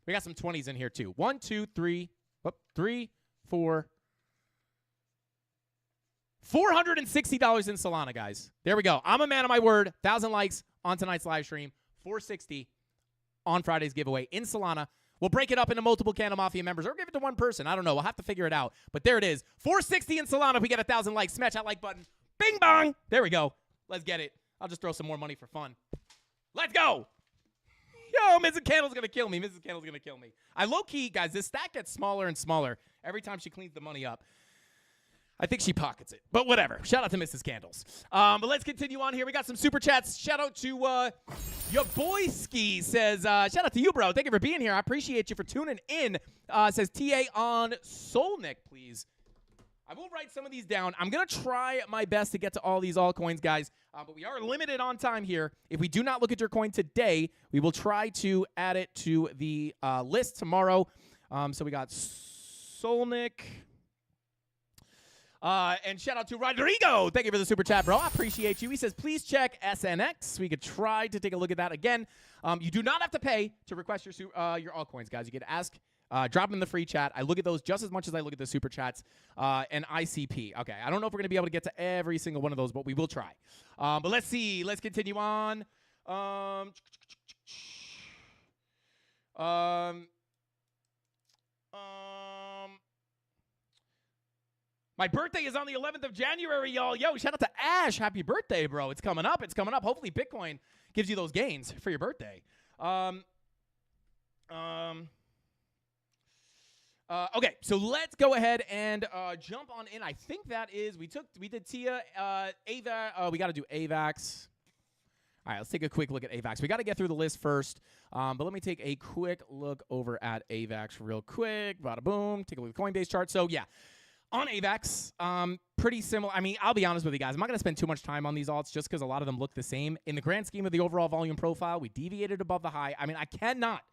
[SPEAKER 6] We got some 20s in here, too. 1, 2, 3, 4. $460 in Solana, guys. There we go. I'm a man of my word. 1,000 likes on tonight's live stream. $460 on Friday's giveaway in Solana. We'll break it up into multiple CandleMafia members or give it to one person. I don't know. We'll have to figure it out. But there it is. $460 in Solana if we get 1,000 likes. Smash that like button. Bing bong. There we go. Let's get it. I'll just throw some more money for fun. Let's go. Yo, Mrs. Candle's going to kill me. Mrs. Candle's going to kill me. I low-key, guys, this stack gets smaller and smaller every time she cleans the money up. I think she pockets it. But whatever. Shout out to Mrs. Candles. But let's continue on here. We got some super chats. Shout out to your boy Ski says, shout out to you, bro. Thank you for being here. I appreciate you for tuning in. Says TA on Solnick, please. I will write some of these down. I'm going to try my best to get to all these altcoins, guys. But we are limited on time here. If we do not look at your coin today, we will try to add it to the list tomorrow. So we got Solnick. And shout out to Rodrigo. Thank you for the super chat, bro. I appreciate you. He says, please check SNX. We could try to take a look at that again. You do not have to pay to request your altcoins, guys. You can ask, drop them in the free chat. I look at those just as much as I look at the super chats and ICP. Okay, I don't know if we're going to be able to get to every single one of those, but we will try. But let's see. Let's continue on. My birthday is on the 11th of January, y'all. Yo, shout out to Ash. Happy birthday, bro. It's coming up. It's coming up. Hopefully Bitcoin gives you those gains for your birthday. Okay, so let's go ahead and jump on in. I think that is, we did Tia, Ava, we got to do AVAX. All right, let's take a quick look at AVAX. We got to get through the list first, but let me take a quick look over at AVAX real quick. Bada boom. Take a look at the Coinbase chart. So, yeah. On AVAX, pretty similar. I mean, I'll be honest with you guys. I'm not going to spend too much time on these alts just because a lot of them look the same. In the grand scheme of the overall volume profile, we deviated above the high. I mean, I cannot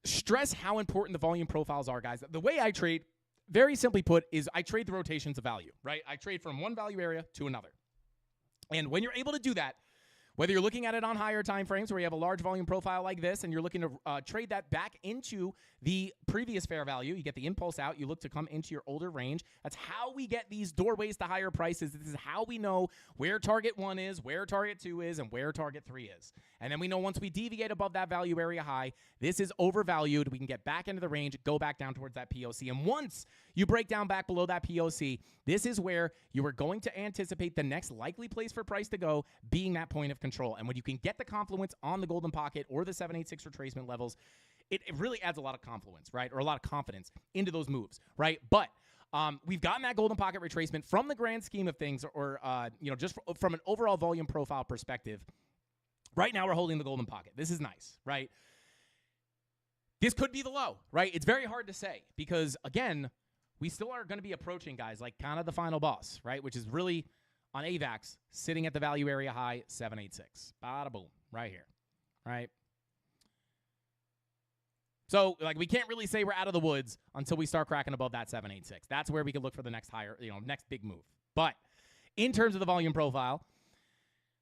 [SPEAKER 6] stress how important the volume profiles are, guys. The way I trade, very simply put, is I trade the rotations of value, right? I trade from one value area to another. And when you're able to do that, whether you're looking at it on higher time frames where you have a large volume profile like this and you're looking to trade that back into the previous fair value, you get the impulse out, you look to come into your older range. That's how we get these doorways to higher prices. This is how we know where target 1 is, where target 2 is, and where target 3 is. And then we know once we deviate above that value area high, this is overvalued. We can get back into the range, go back down towards that POC. And once you break down back below that POC, this is where you are going to anticipate the next likely place for price to go being that point of control. And when you can get the confluence on the golden pocket or the 786 retracement levels, it really adds a lot of confluence, right? Or a lot of confidence into those moves, right? But we've gotten that golden pocket retracement from the grand scheme of things, or just from an overall volume profile perspective. Right now we're holding the golden pocket. This is nice, right? this could be the low, right? It's very hard to say because, again, we still are going to be approaching, guys, like kind of the final boss, right? Which is really on AVAX sitting at the value area high, 786. Bada boom, right here, right? So, like, we can't really say we're out of the woods until we start cracking above that 786. That's where we can look for the next higher, next big move. But in terms of the volume profile,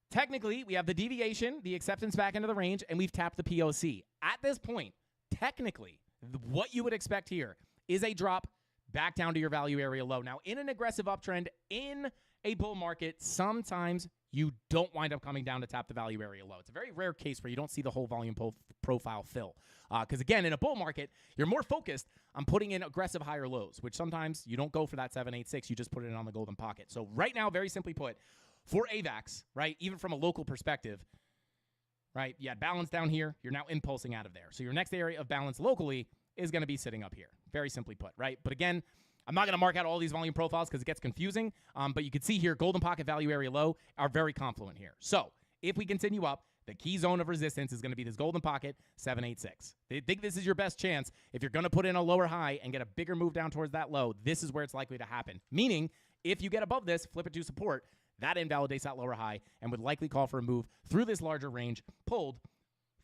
[SPEAKER 6] technically, we have the deviation, the acceptance back into the range, and we've tapped the POC. At this point, technically, what you would expect here is a drop back down to your value area low. Now, in an aggressive uptrend, in a bull market, sometimes you don't wind up coming down to tap the value area low. It's a very rare case where you don't see the whole volume profile fill. Because, again, in a bull market, you're more focused on putting in aggressive higher lows, which sometimes you don't go for that 786. You just put it on the golden pocket. So right now, very simply put, for AVAX, right, even from a local perspective, right, you had balance down here. You're now impulsing out of there. So your next area of balance locally is going to be sitting up here. Very simply put, right? But again, I'm not going to mark out all these volume profiles because it gets confusing. But you can see here, golden pocket value area low are very confluent here. So if we continue up, the key zone of resistance is going to be this golden pocket, 786. They think this is your best chance. If you're going to put in a lower high and get a bigger move down towards that low, this is where it's likely to happen. Meaning, if you get above this, flip it to support, that invalidates that lower high and would likely call for a move through this larger range pulled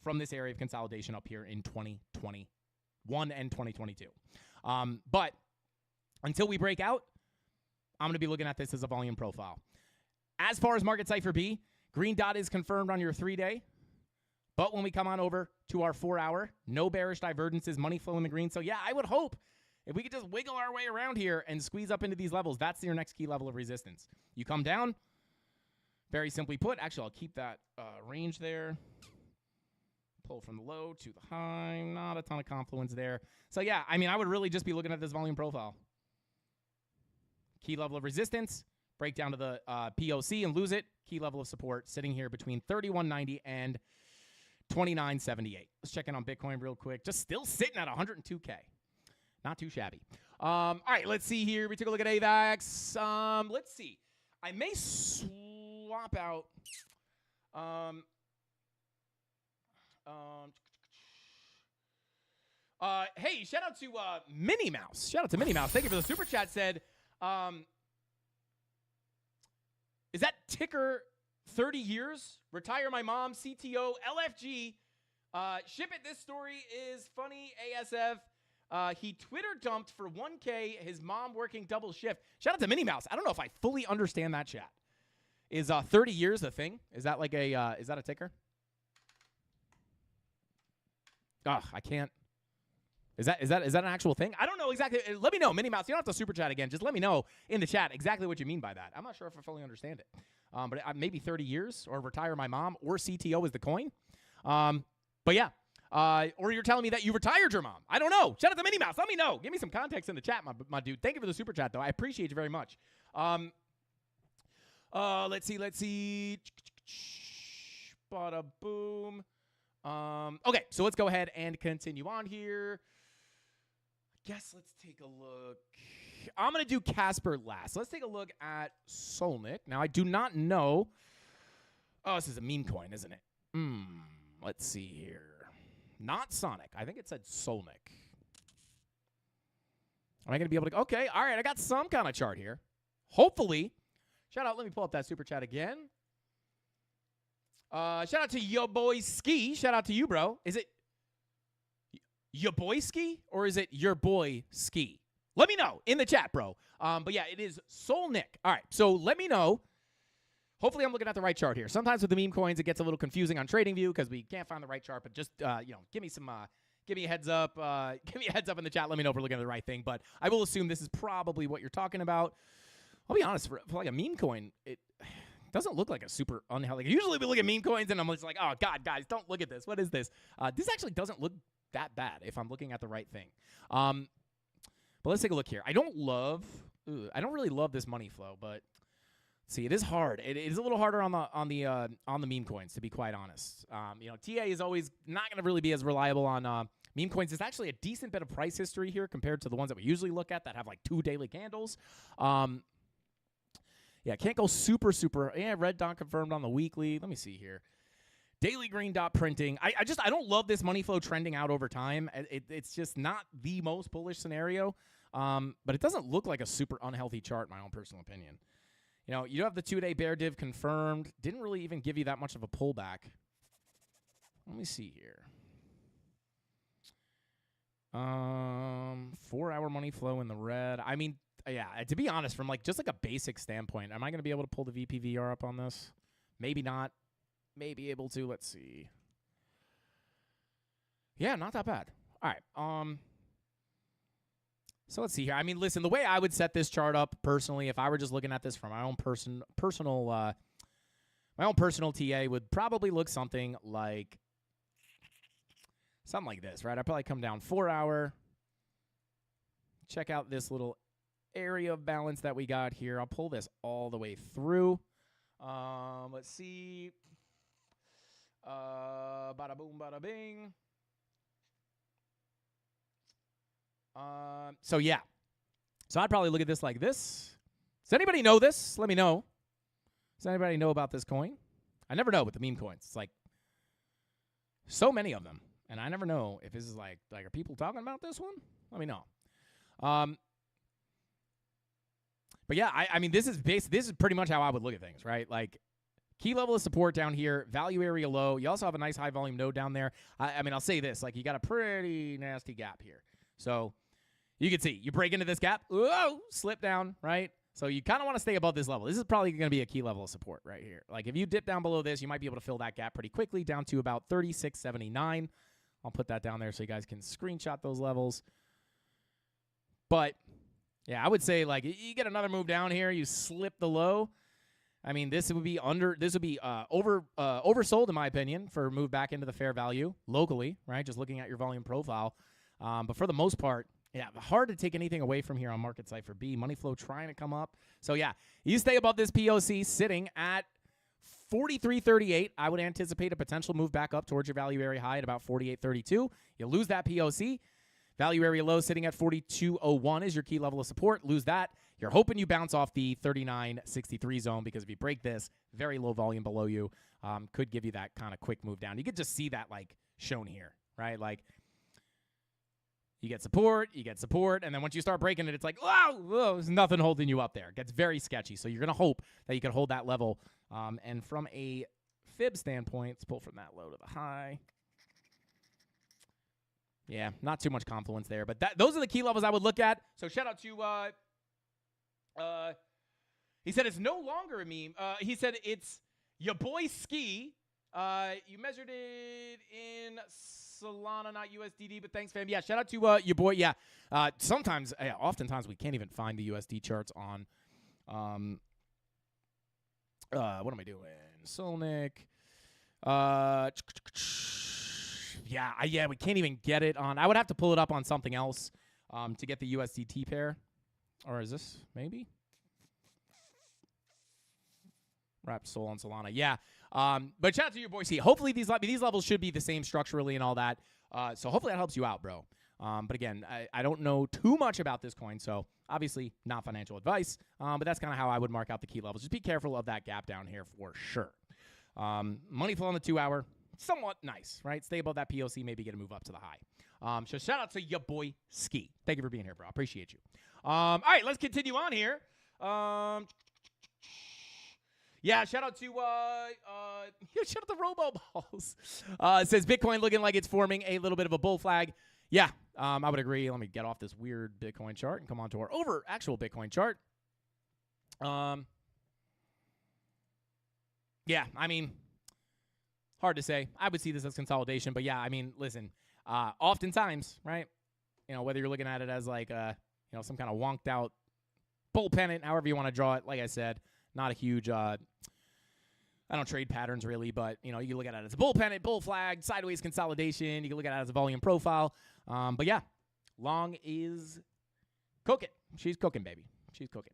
[SPEAKER 6] from this area of consolidation up here in 2021 and 2022. But until we break out, I'm going to be looking at this as a volume profile. As far as market cipher B, green dot is confirmed on your 3-day. But when we come on over to our 4-hour, no bearish divergences, money flow in the green. So, yeah, I would hope if we could just wiggle our way around here and squeeze up into these levels, that's your next key level of resistance. You come down, very simply put. Actually, I'll keep that range there. Pull from the low to the high. Not a ton of confluence there. So, yeah, I mean, I would really just be looking at this volume profile. Key level of resistance, break down to the POC and lose it. Key level of support sitting here between 31.90 and 29.78. Let's check in on Bitcoin real quick. Just still sitting at 102K. Not too shabby. All right, let's see here. We took a look at AVAX. Let's see. I may swap out. Hey, shout out to Minnie Mouse. Shout out to Minnie Mouse. Thank you for the super chat. Said, is that ticker 30 years? Retire my mom, CTO, LFG. Ship it. This story is funny ASF. He Twitter dumped for 1K, his mom working double shift. Shout out to Minnie Mouse. I don't know if I fully understand that chat. Is 30 years a thing? Is that like a is that a ticker? Ugh, I can't. Is that an actual thing? I don't know exactly. Let me know, Minnie Mouse. You don't have to super chat again. Just let me know in the chat exactly what you mean by that. I'm not sure if I fully understand it. But maybe 30 years or retire my mom or CTO is the coin. But yeah. Or you're telling me that you retired your mom. I don't know. Shout out to Minnie Mouse. Let me know. Give me some context in the chat, my dude. Thank you for the super chat, though. I appreciate you very much. Let's see. Bada boom. Okay, so let's go ahead and continue on here. I guess let's take a look. I'm going to do Casper last. Let's take a look at Solnick. Now, I do not know. Oh, this is a meme coin, isn't it? Let's see here. Not Sonic. I think it said Solnick. Am I going to be able to? Okay, all right. I got some kind of chart here. Hopefully. Shout out. Let me pull up that super chat again. Shout out to Yo Boy Ski. Shout out to you, bro. Is it Yo Boy Ski or is it Your Boy Ski? Let me know in the chat, bro. But yeah, it is Solnick. All right, so let me know. Hopefully, I'm looking at the right chart here. Sometimes with the meme coins, it gets a little confusing on TradingView because we can't find the right chart. But just give me a heads up. Give me a heads up in the chat. Let me know if we're looking at the right thing. But I will assume this is probably what you're talking about. I'll be honest, for like a meme coin, it doesn't look like a super unhealthy. Usually we look at meme coins and I'm just like, oh, God, guys, don't look at this. What is this? This actually doesn't look that bad if I'm looking at the right thing. But let's take a look here. I don't really love this money flow, but see, it is hard. It is a little harder on the meme coins, to be quite honest. TA is always not going to really be as reliable on meme coins. It's actually a decent bit of price history here compared to the ones that we usually look at that have like 2 daily candles. Yeah, can't go super. Yeah, red dot confirmed on the weekly. Let me see here. Daily green dot printing. I don't love this money flow trending out over time. It's just not the most bullish scenario. But it doesn't look like a super unhealthy chart, in my own personal opinion. You know, you have the 2-day bear div confirmed. Didn't really even give you that much of a pullback. Let me see here. 4-hour money flow in the red. I mean, yeah, to be honest, from like just like a basic standpoint, am I going to be able to pull the VPVR up on this? Maybe not. Maybe able to. Let's see. Yeah, not that bad. All right. So let's see here. I mean, listen, the way I would set this chart up personally, if I were just looking at this from my own personal TA, would probably look something like this, right? I'd probably come down 4-hour. Check out this little area of balance that we got here. I'll pull this all the way through. Let's see. Bada boom, bada bing. So yeah. So I'd probably look at this like this. Does anybody know this? Let me know. Does anybody know about this coin? I never know with the meme coins. It's like so many of them, and I never know if this is like are people talking about this one? Let me know. But yeah, I mean this is pretty much how I would look at things, right? Like key level of support down here, value area low. You also have a nice high volume node down there. I mean, I'll say this, like you got a pretty nasty gap here. So you can see you break into this gap, whoa, slip down, right? So you kind of want to stay above this level. This is probably going to be a key level of support right here. Like if you dip down below this, you might be able to fill that gap pretty quickly down to about 36.79. I'll put that down there so you guys can screenshot those levels. But yeah, I would say like you get another move down here, you slip the low. I mean, this would be oversold in my opinion for a move back into the fair value locally, right? Just looking at your volume profile. But for the most part, yeah, hard to take anything away from here on Market Cipher B. Money flow trying to come up. So yeah, you stay above this POC sitting at 43.38. I would anticipate a potential move back up towards your value area high at about 48.32. You lose that POC. Value area low sitting at 42.01 is your key level of support. Lose that. You're hoping you bounce off the 39.63 zone because if you break this, very low volume below you, could give you that kind of quick move down. You could just see that like shown here, right? Like you get support, and then once you start breaking it, it's like, whoa, there's nothing holding you up there. It gets very sketchy. So you're going to hope that you can hold that level. And from a fib standpoint, let's pull from that low to the high. Yeah, not too much confluence there, but those are the key levels I would look at. So shout out to, he said it's no longer a meme. He said it's your boy Ski. You measured it in Solana, not USDD, but thanks, fam. Yeah, shout out to your boy. Yeah, oftentimes we can't even find the USD charts on, what am I doing? Solnick. Yeah, we can't even get it on. I would have to pull it up on something else to get the USDT pair. Or is this maybe? Wrapped Sol on Solana. Yeah. But shout out to your boy C. Hopefully these levels should be the same structurally and all that. So hopefully that helps you out, bro. But again, I don't know too much about this coin, so obviously not financial advice. But that's kind of how I would mark out the key levels. Just be careful of that gap down here for sure. Money flow on the 2-hour. Somewhat nice, right? Stay above that POC, maybe get a move up to the high. So shout out to your boy Ski. Thank you for being here, bro. I appreciate you. All right, let's continue on here. Yeah, shout out to shout out to RoboBalls. It says Bitcoin looking like it's forming a little bit of a bull flag. Yeah, I would agree. Let me get off this weird Bitcoin chart and come on to our actual Bitcoin chart. Yeah, I mean, hard to say. I would see this as consolidation, but yeah, I mean, listen, oftentimes, right? You know, whether you're looking at it as like some kind of wonked out bull pennant, however you want to draw it, like I said, not a huge I don't trade patterns really, but you can look at it as a bull pennant, bull flag, sideways consolidation. You can look at it as a volume profile. But yeah, long is cooking. She's cooking, baby. She's cooking.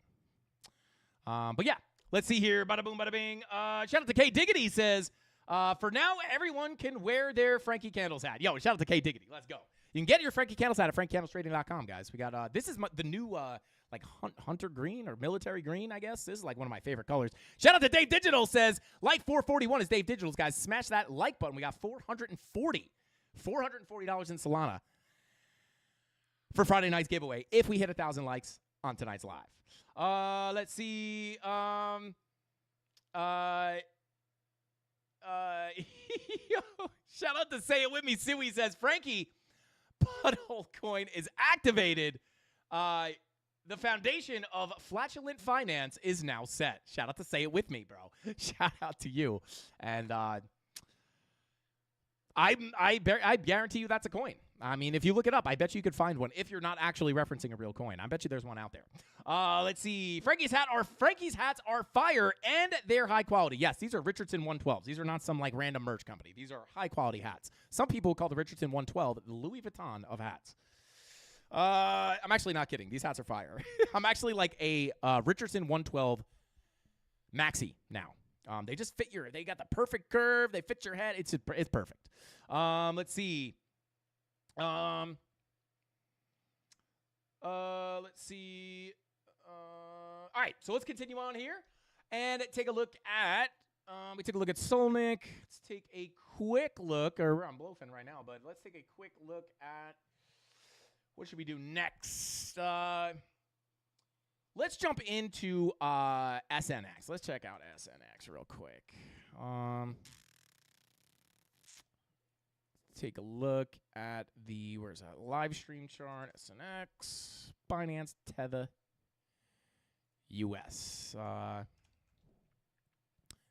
[SPEAKER 6] But yeah, let's see here. Bada boom, bada bing. Shout out to K Diggity says, for now, everyone can wear their Frankie Candles hat. Yo, shout out to K Diggity. Let's go. You can get your Frankie Candles hat at frankcandlestrading.com, guys. We got this is the new like hunter green or military green, I guess. This is like one of my favorite colors. Shout out to Dave Digital says, like 441 is Dave Digital's, guys. Smash that like button. We got $440 in Solana for Friday night's giveaway if we hit 1,000 likes on tonight's live. Let's see. Shout out to Say It With Me. Suey says, Frankie, Butthole Coin is activated. The foundation of flatulent finance is now set. Shout out to Say It With Me, bro. Shout out to you. And I guarantee you that's a coin. I mean, if you look it up, I bet you could find one if you're not actually referencing a real coin. I bet you there's one out there. Let's see. Frankie's hats are fire, and they're high quality. Yes, these are Richardson 112s. These are not some like random merch company. These are high quality hats. Some people call the Richardson 112 the Louis Vuitton of hats. I'm actually not kidding. These hats are fire. I'm actually like a Richardson 112 maxi now. They just fit they got the perfect curve. They fit your head. It's perfect. Let's see. Let's see. All right, so let's continue on here and take a look at. We took a look at Solnick. Let's take a quick look, or I'm bluffing right now, but let's take a quick look at what should we do next. Let's jump into SNX. Let's check out SNX real quick. Take a look at the, where's that, live stream chart, SNX, Binance, Tether, US. Do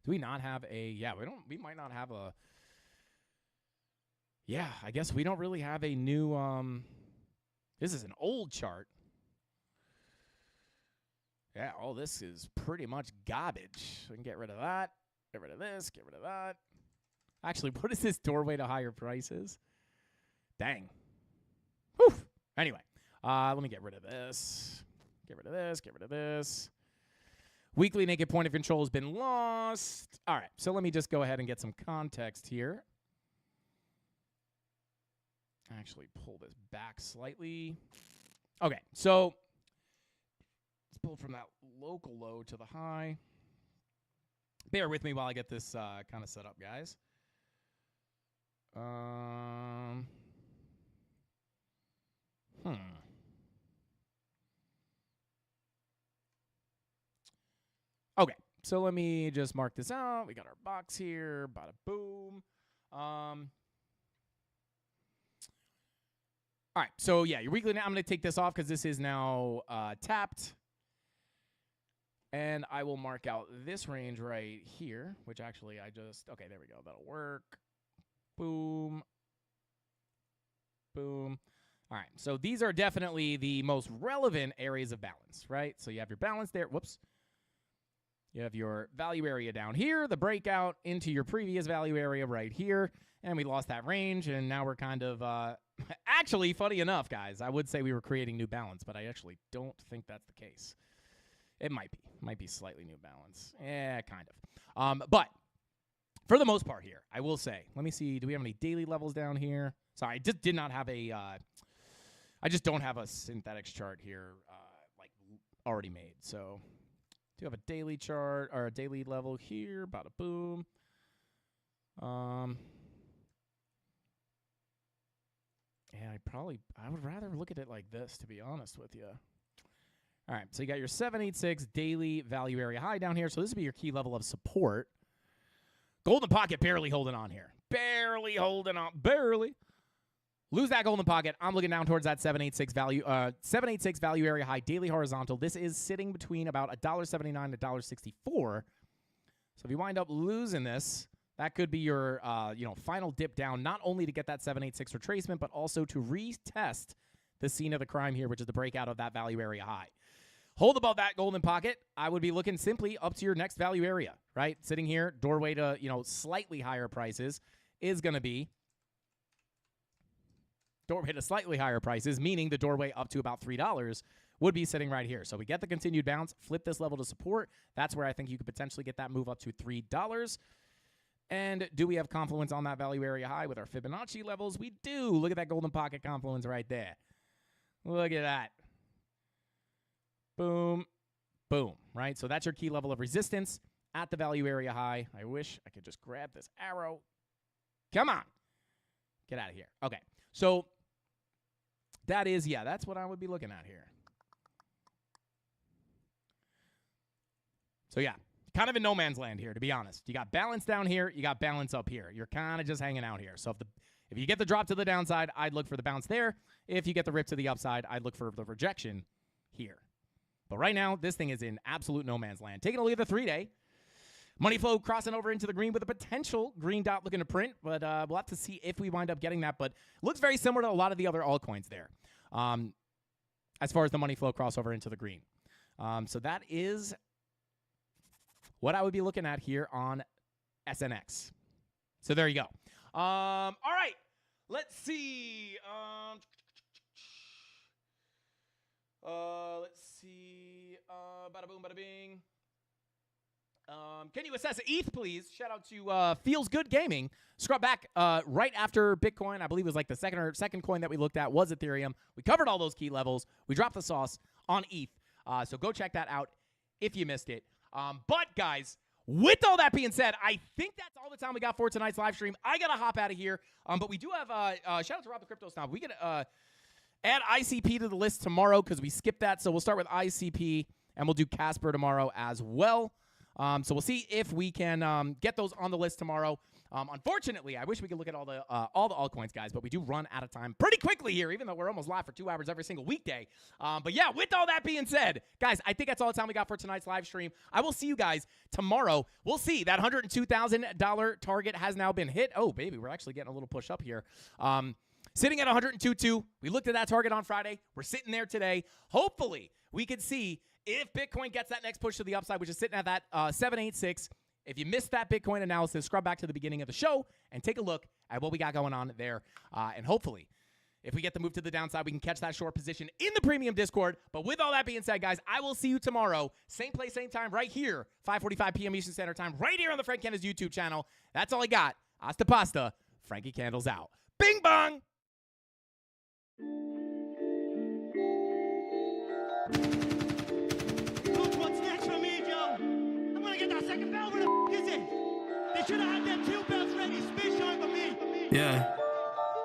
[SPEAKER 6] we not have we might not have a, I guess we don't really have a new, this is an old chart. Yeah, all this is pretty much garbage. We can get rid of that, get rid of this, get rid of that. Actually, what is this doorway to higher prices? Dang. Whew. Anyway, let me get rid of this. Get rid of this, get rid of this. Weekly naked point of control has been lost. All right, so let me just go ahead and get some context here. Actually, pull this back slightly. Okay, so let's pull from that local low to the high. Bear with me while I get this kind of set up, guys. Okay, so let me just mark this out. We got our box here. Bada boom. All right, so yeah, your weekly. Now I'm going to take this off because this is now tapped. And I will mark out this range right here, which actually okay, there we go. That'll work. Boom. Boom. All right, so these are definitely the most relevant areas of balance, right? So you have your balance there. Whoops. You have your value area down here, the breakout into your previous value area right here, and we lost that range, and now we're kind of actually, funny enough, guys, I would say we were creating new balance, but I actually don't think that's the case. It might be slightly new balance. Yeah, kind of. But for the most part here, I will say, let me see, do we have any daily levels down here? Sorry, I just did not have I just don't have a synthetics chart here, like already made. So do you have a daily chart or a daily level here? Bada boom. Yeah, I would rather look at it like this, to be honest with you. All right, so you got your 786 daily value area high down here. So this would be your key level of support. Golden pocket barely holding on here. Barely holding on. Barely. Lose that golden pocket. I'm looking down towards that 786 value area high daily horizontal. This is sitting between about $1.79 and $1.64. So if you wind up losing this, that could be your final dip down, not only to get that 786 retracement, but also to retest the scene of the crime here, which is the breakout of that value area high. Hold above that golden pocket. I would be looking simply up to your next value area, right? Sitting here, doorway to, slightly higher prices is going to be doorway to slightly higher prices, meaning the doorway up to about $3 would be sitting right here. So we get the continued bounce, flip this level to support. That's where I think you could potentially get that move up to $3. And do we have confluence on that value area high with our Fibonacci levels? We do. Look at that golden pocket confluence right there. Look at that. Boom. Boom. Right? So that's your key level of resistance at the value area high. I wish I could just grab this arrow. Come on. Get out of here. Okay. So that is, yeah, that's what I would be looking at here. So, yeah, kind of in no man's land here, to be honest. You got balance down here. You got balance up here. You're kind of just hanging out here. So if you get the drop to the downside, I'd look for the bounce there. If you get the rip to the upside, I'd look for the rejection here. But right now, this thing is in absolute no man's land. Taking a look at the 3-day. Money flow crossing over into the green with a potential green dot looking to print, but we'll have to see if we wind up getting that. But looks very similar to a lot of the other altcoins there as far as the money flow crossover into the green. So that is what I would be looking at here on SNX. So there you go. All right. Let's see. Let's see. Bada boom, bada bing. Can you assess ETH, please? Shout out to Feels Good Gaming. Scrub back right after Bitcoin. I believe it was like the second coin that we looked at was Ethereum. We covered all those key levels. We dropped the sauce on ETH. So go check that out if you missed it. But, guys, with all that being said, I think that's all the time we got for tonight's live stream. I got to hop out of here. But we do have shout out to Rob the Crypto Snob. We get add ICP to the list tomorrow because we skipped that. So we'll start with ICP, and we'll do Casper tomorrow as well. So we'll see if we can get those on the list tomorrow. Unfortunately, I wish we could look at all the altcoins, guys, but we do run out of time pretty quickly here, even though we're almost live for 2 hours every single weekday. But yeah, with all that being said, guys, I think that's all the time we got for tonight's live stream. I will see you guys tomorrow. We'll see. That $102,000 target has now been hit. Oh, baby, we're actually getting a little push up here. Sitting at 102.2. We looked at that target on Friday. We're sitting there today. Hopefully, we could see if Bitcoin gets that next push to the upside, which is sitting at that 786. If you missed that Bitcoin analysis, scrub back to the beginning of the show and take a look at what we got going on there. And hopefully, if we get the move to the downside, we can catch that short position in the premium Discord. But with all that being said, guys, I will see you tomorrow. Same place, same time, right here, 5:45 p.m. Eastern Standard Time, right here on the Frank Candles YouTube channel. That's all I got. Hasta pasta. Frankie Candles out. Bing bong!
[SPEAKER 7] Look what's next for me, Joe. I'm gonna get that second bell. Where the f is it? They should have had them 2 bells ready. Spit shine for me.
[SPEAKER 2] Yeah.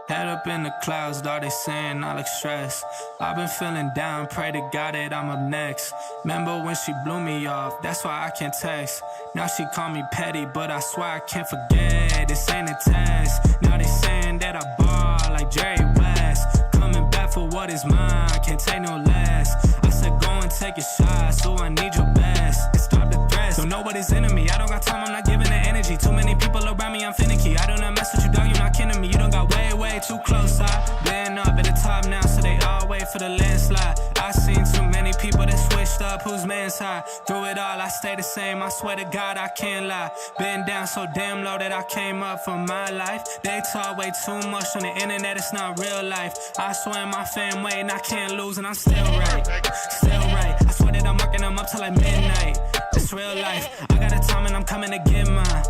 [SPEAKER 2] Head up in the clouds, dog, they saying I look stressed. I've been feeling down, pray to God that I'm up next. Remember when she blew me off, that's why I can't text. Now she call me petty, but I swear I can't forget. This ain't a test. Now they saying that I ball like Jerry West. Coming back for what is mine, can't take no less. I said go and take a shot, so I need your best. And stop the threats, so nobody's into me. I don't got time, I'm not giving the energy. Too many people around me, I'm finicky. I do not mess with you, dog, you're not kidding me. You don't got way too close. I've been up at the top now, so they all wait for the landslide. I seen too many people that switched up, whose man's high. Through it all, I stay the same, I swear to God, I can't lie. Been down so damn low that I came up for my life. They talk way too much on the internet, it's not real life. I swear my fam waiting, I can't lose, and I'm still right. Still right, I swear that I'm working them up till like midnight. It's real life, I got a time and I'm coming to get mine.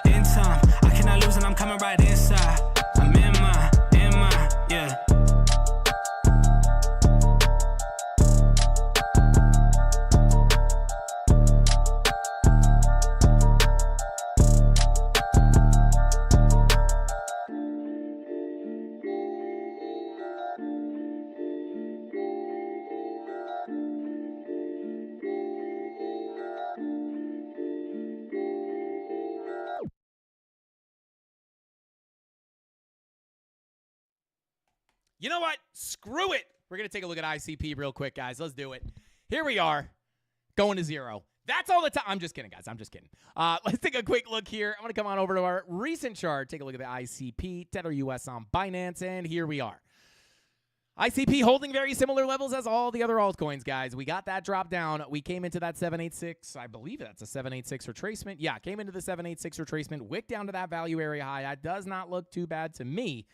[SPEAKER 2] In time, I cannot lose and I'm coming right inside. I'm in mine, yeah.
[SPEAKER 6] You know what? Screw it. We're going to take a look at ICP real quick, guys. Let's do it. Here we are, going to zero. That's all the time. I'm just kidding, guys. I'm just kidding. Let's take a quick look here. I'm going to come on over to our recent chart, take a look at the ICP, Tether US on Binance, and here we are. ICP holding very similar levels as all the other altcoins, guys. We got that drop down. We came into that 786. I believe that's a 786 retracement. Yeah, came into the 786 retracement, wicked down to that value area high. That does not look too bad to me.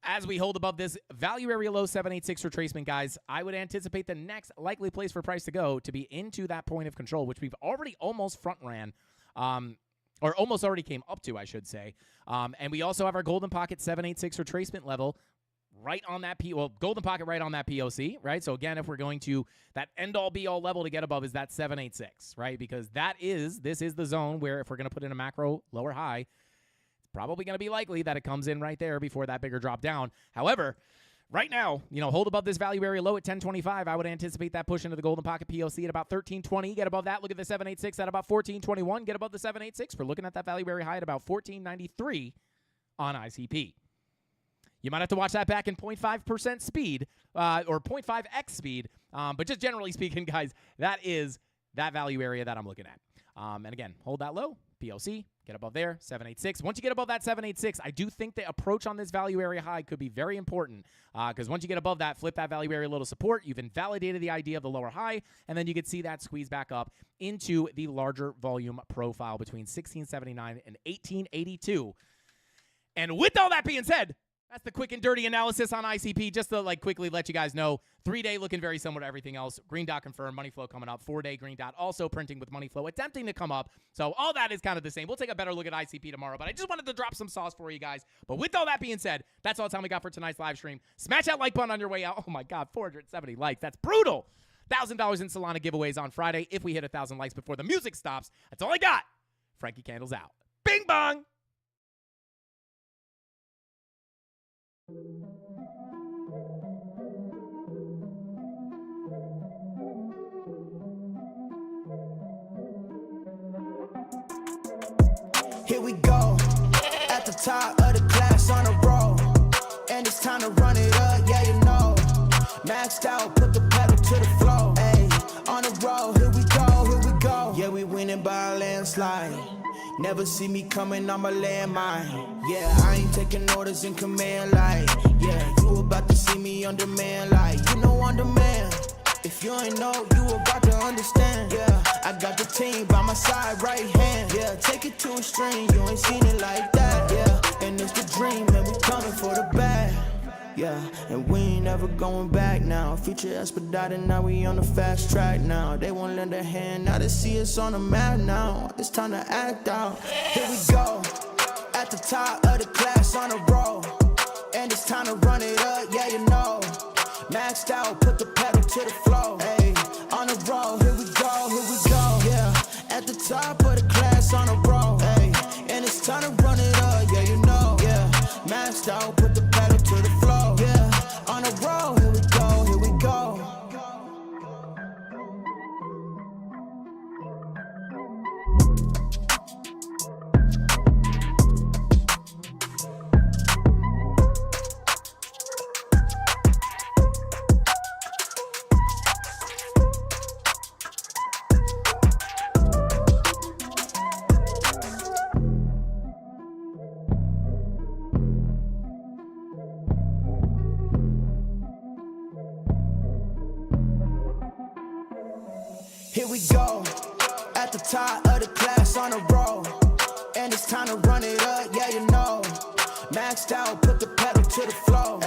[SPEAKER 6] As we hold above this value area low 786 retracement, guys, I would anticipate the next likely place for price to go to be into that point of control, which we've already almost front ran, or almost already came up to, I should say. And we also have our golden pocket 786 retracement level right on that golden pocket right on that POC, right? So again, if we're going to that end-all be-all level to get above is that 786, right? Because this is the zone where if we're going to put in a macro lower high, it's probably going to be likely that it comes in right there before that bigger drop down. However, right now, hold above this value area low at 1025. I would anticipate that push into the golden pocket POC at about 1320. Get above that. Look at the 786 at about 1421. Get above the 786. We're looking at that value area high at about 1493 on ICP. You might have to watch that back in 0.5% speed or 0.5x speed. But just generally speaking, guys, that is that value area that I'm looking at. And again, hold that low, POC, get above there, 786. Once you get above that 786, I do think the approach on this value area high could be very important because once you get above that, flip that value area low to support, you've invalidated the idea of the lower high, and then you could see that squeeze back up into the larger volume profile between 1679 and 1882. And with all that being said, that's the quick and dirty analysis on ICP. Just to quickly let you guys know, 3-day looking very similar to everything else. Green dot confirmed, money flow coming up. 4-day green dot also printing with money flow attempting to come up. So all that is kind of the same. We'll take a better look at ICP tomorrow, but I just wanted to drop some sauce for you guys. But with all that being said, that's all the time we got for tonight's live stream. Smash that like button on your way out. Oh my God, 470 likes. That's brutal. $1,000 in Solana giveaways on Friday if we hit 1,000 likes before the music stops. That's all I got. Frankie Candles out. Bing bong.
[SPEAKER 5] Here we go, at the top of the class on a roll, and it's time to run it up, yeah you know. Maxed out, put the pedal to the floor, ayy, on the road, here we go. Yeah, we winning by a landslide. Never see me coming on my landmine. Yeah, I ain't taking orders in command like, yeah, you about to see me on demand like, you know on demand. If you ain't know, you about to understand. Yeah, I got the team by my side, right hand. Yeah, take it to a string, you ain't seen it like that. Yeah, and it's the dream, and we coming for the bag. Yeah, and we ain't ever going back now. Future expedited, now we on the fast track now. They won't lend a hand, now they see us on the map now. It's time to act out. Here we go, at the top of the class on a roll, and it's time to run it up, yeah you know. Maxed out, put the pedal to the floor, ayy, on the road, here we go, yeah. At the top of the class on a roll, ayy, and it's time to run it up, yeah you know, yeah. Maxed out, put the pedal to the floor, yeah. On the road, here we go, here we go. Here we go, at the top of the class on a roll, and it's time to run it up, yeah you know. Maxed out, put the pedal to the floor,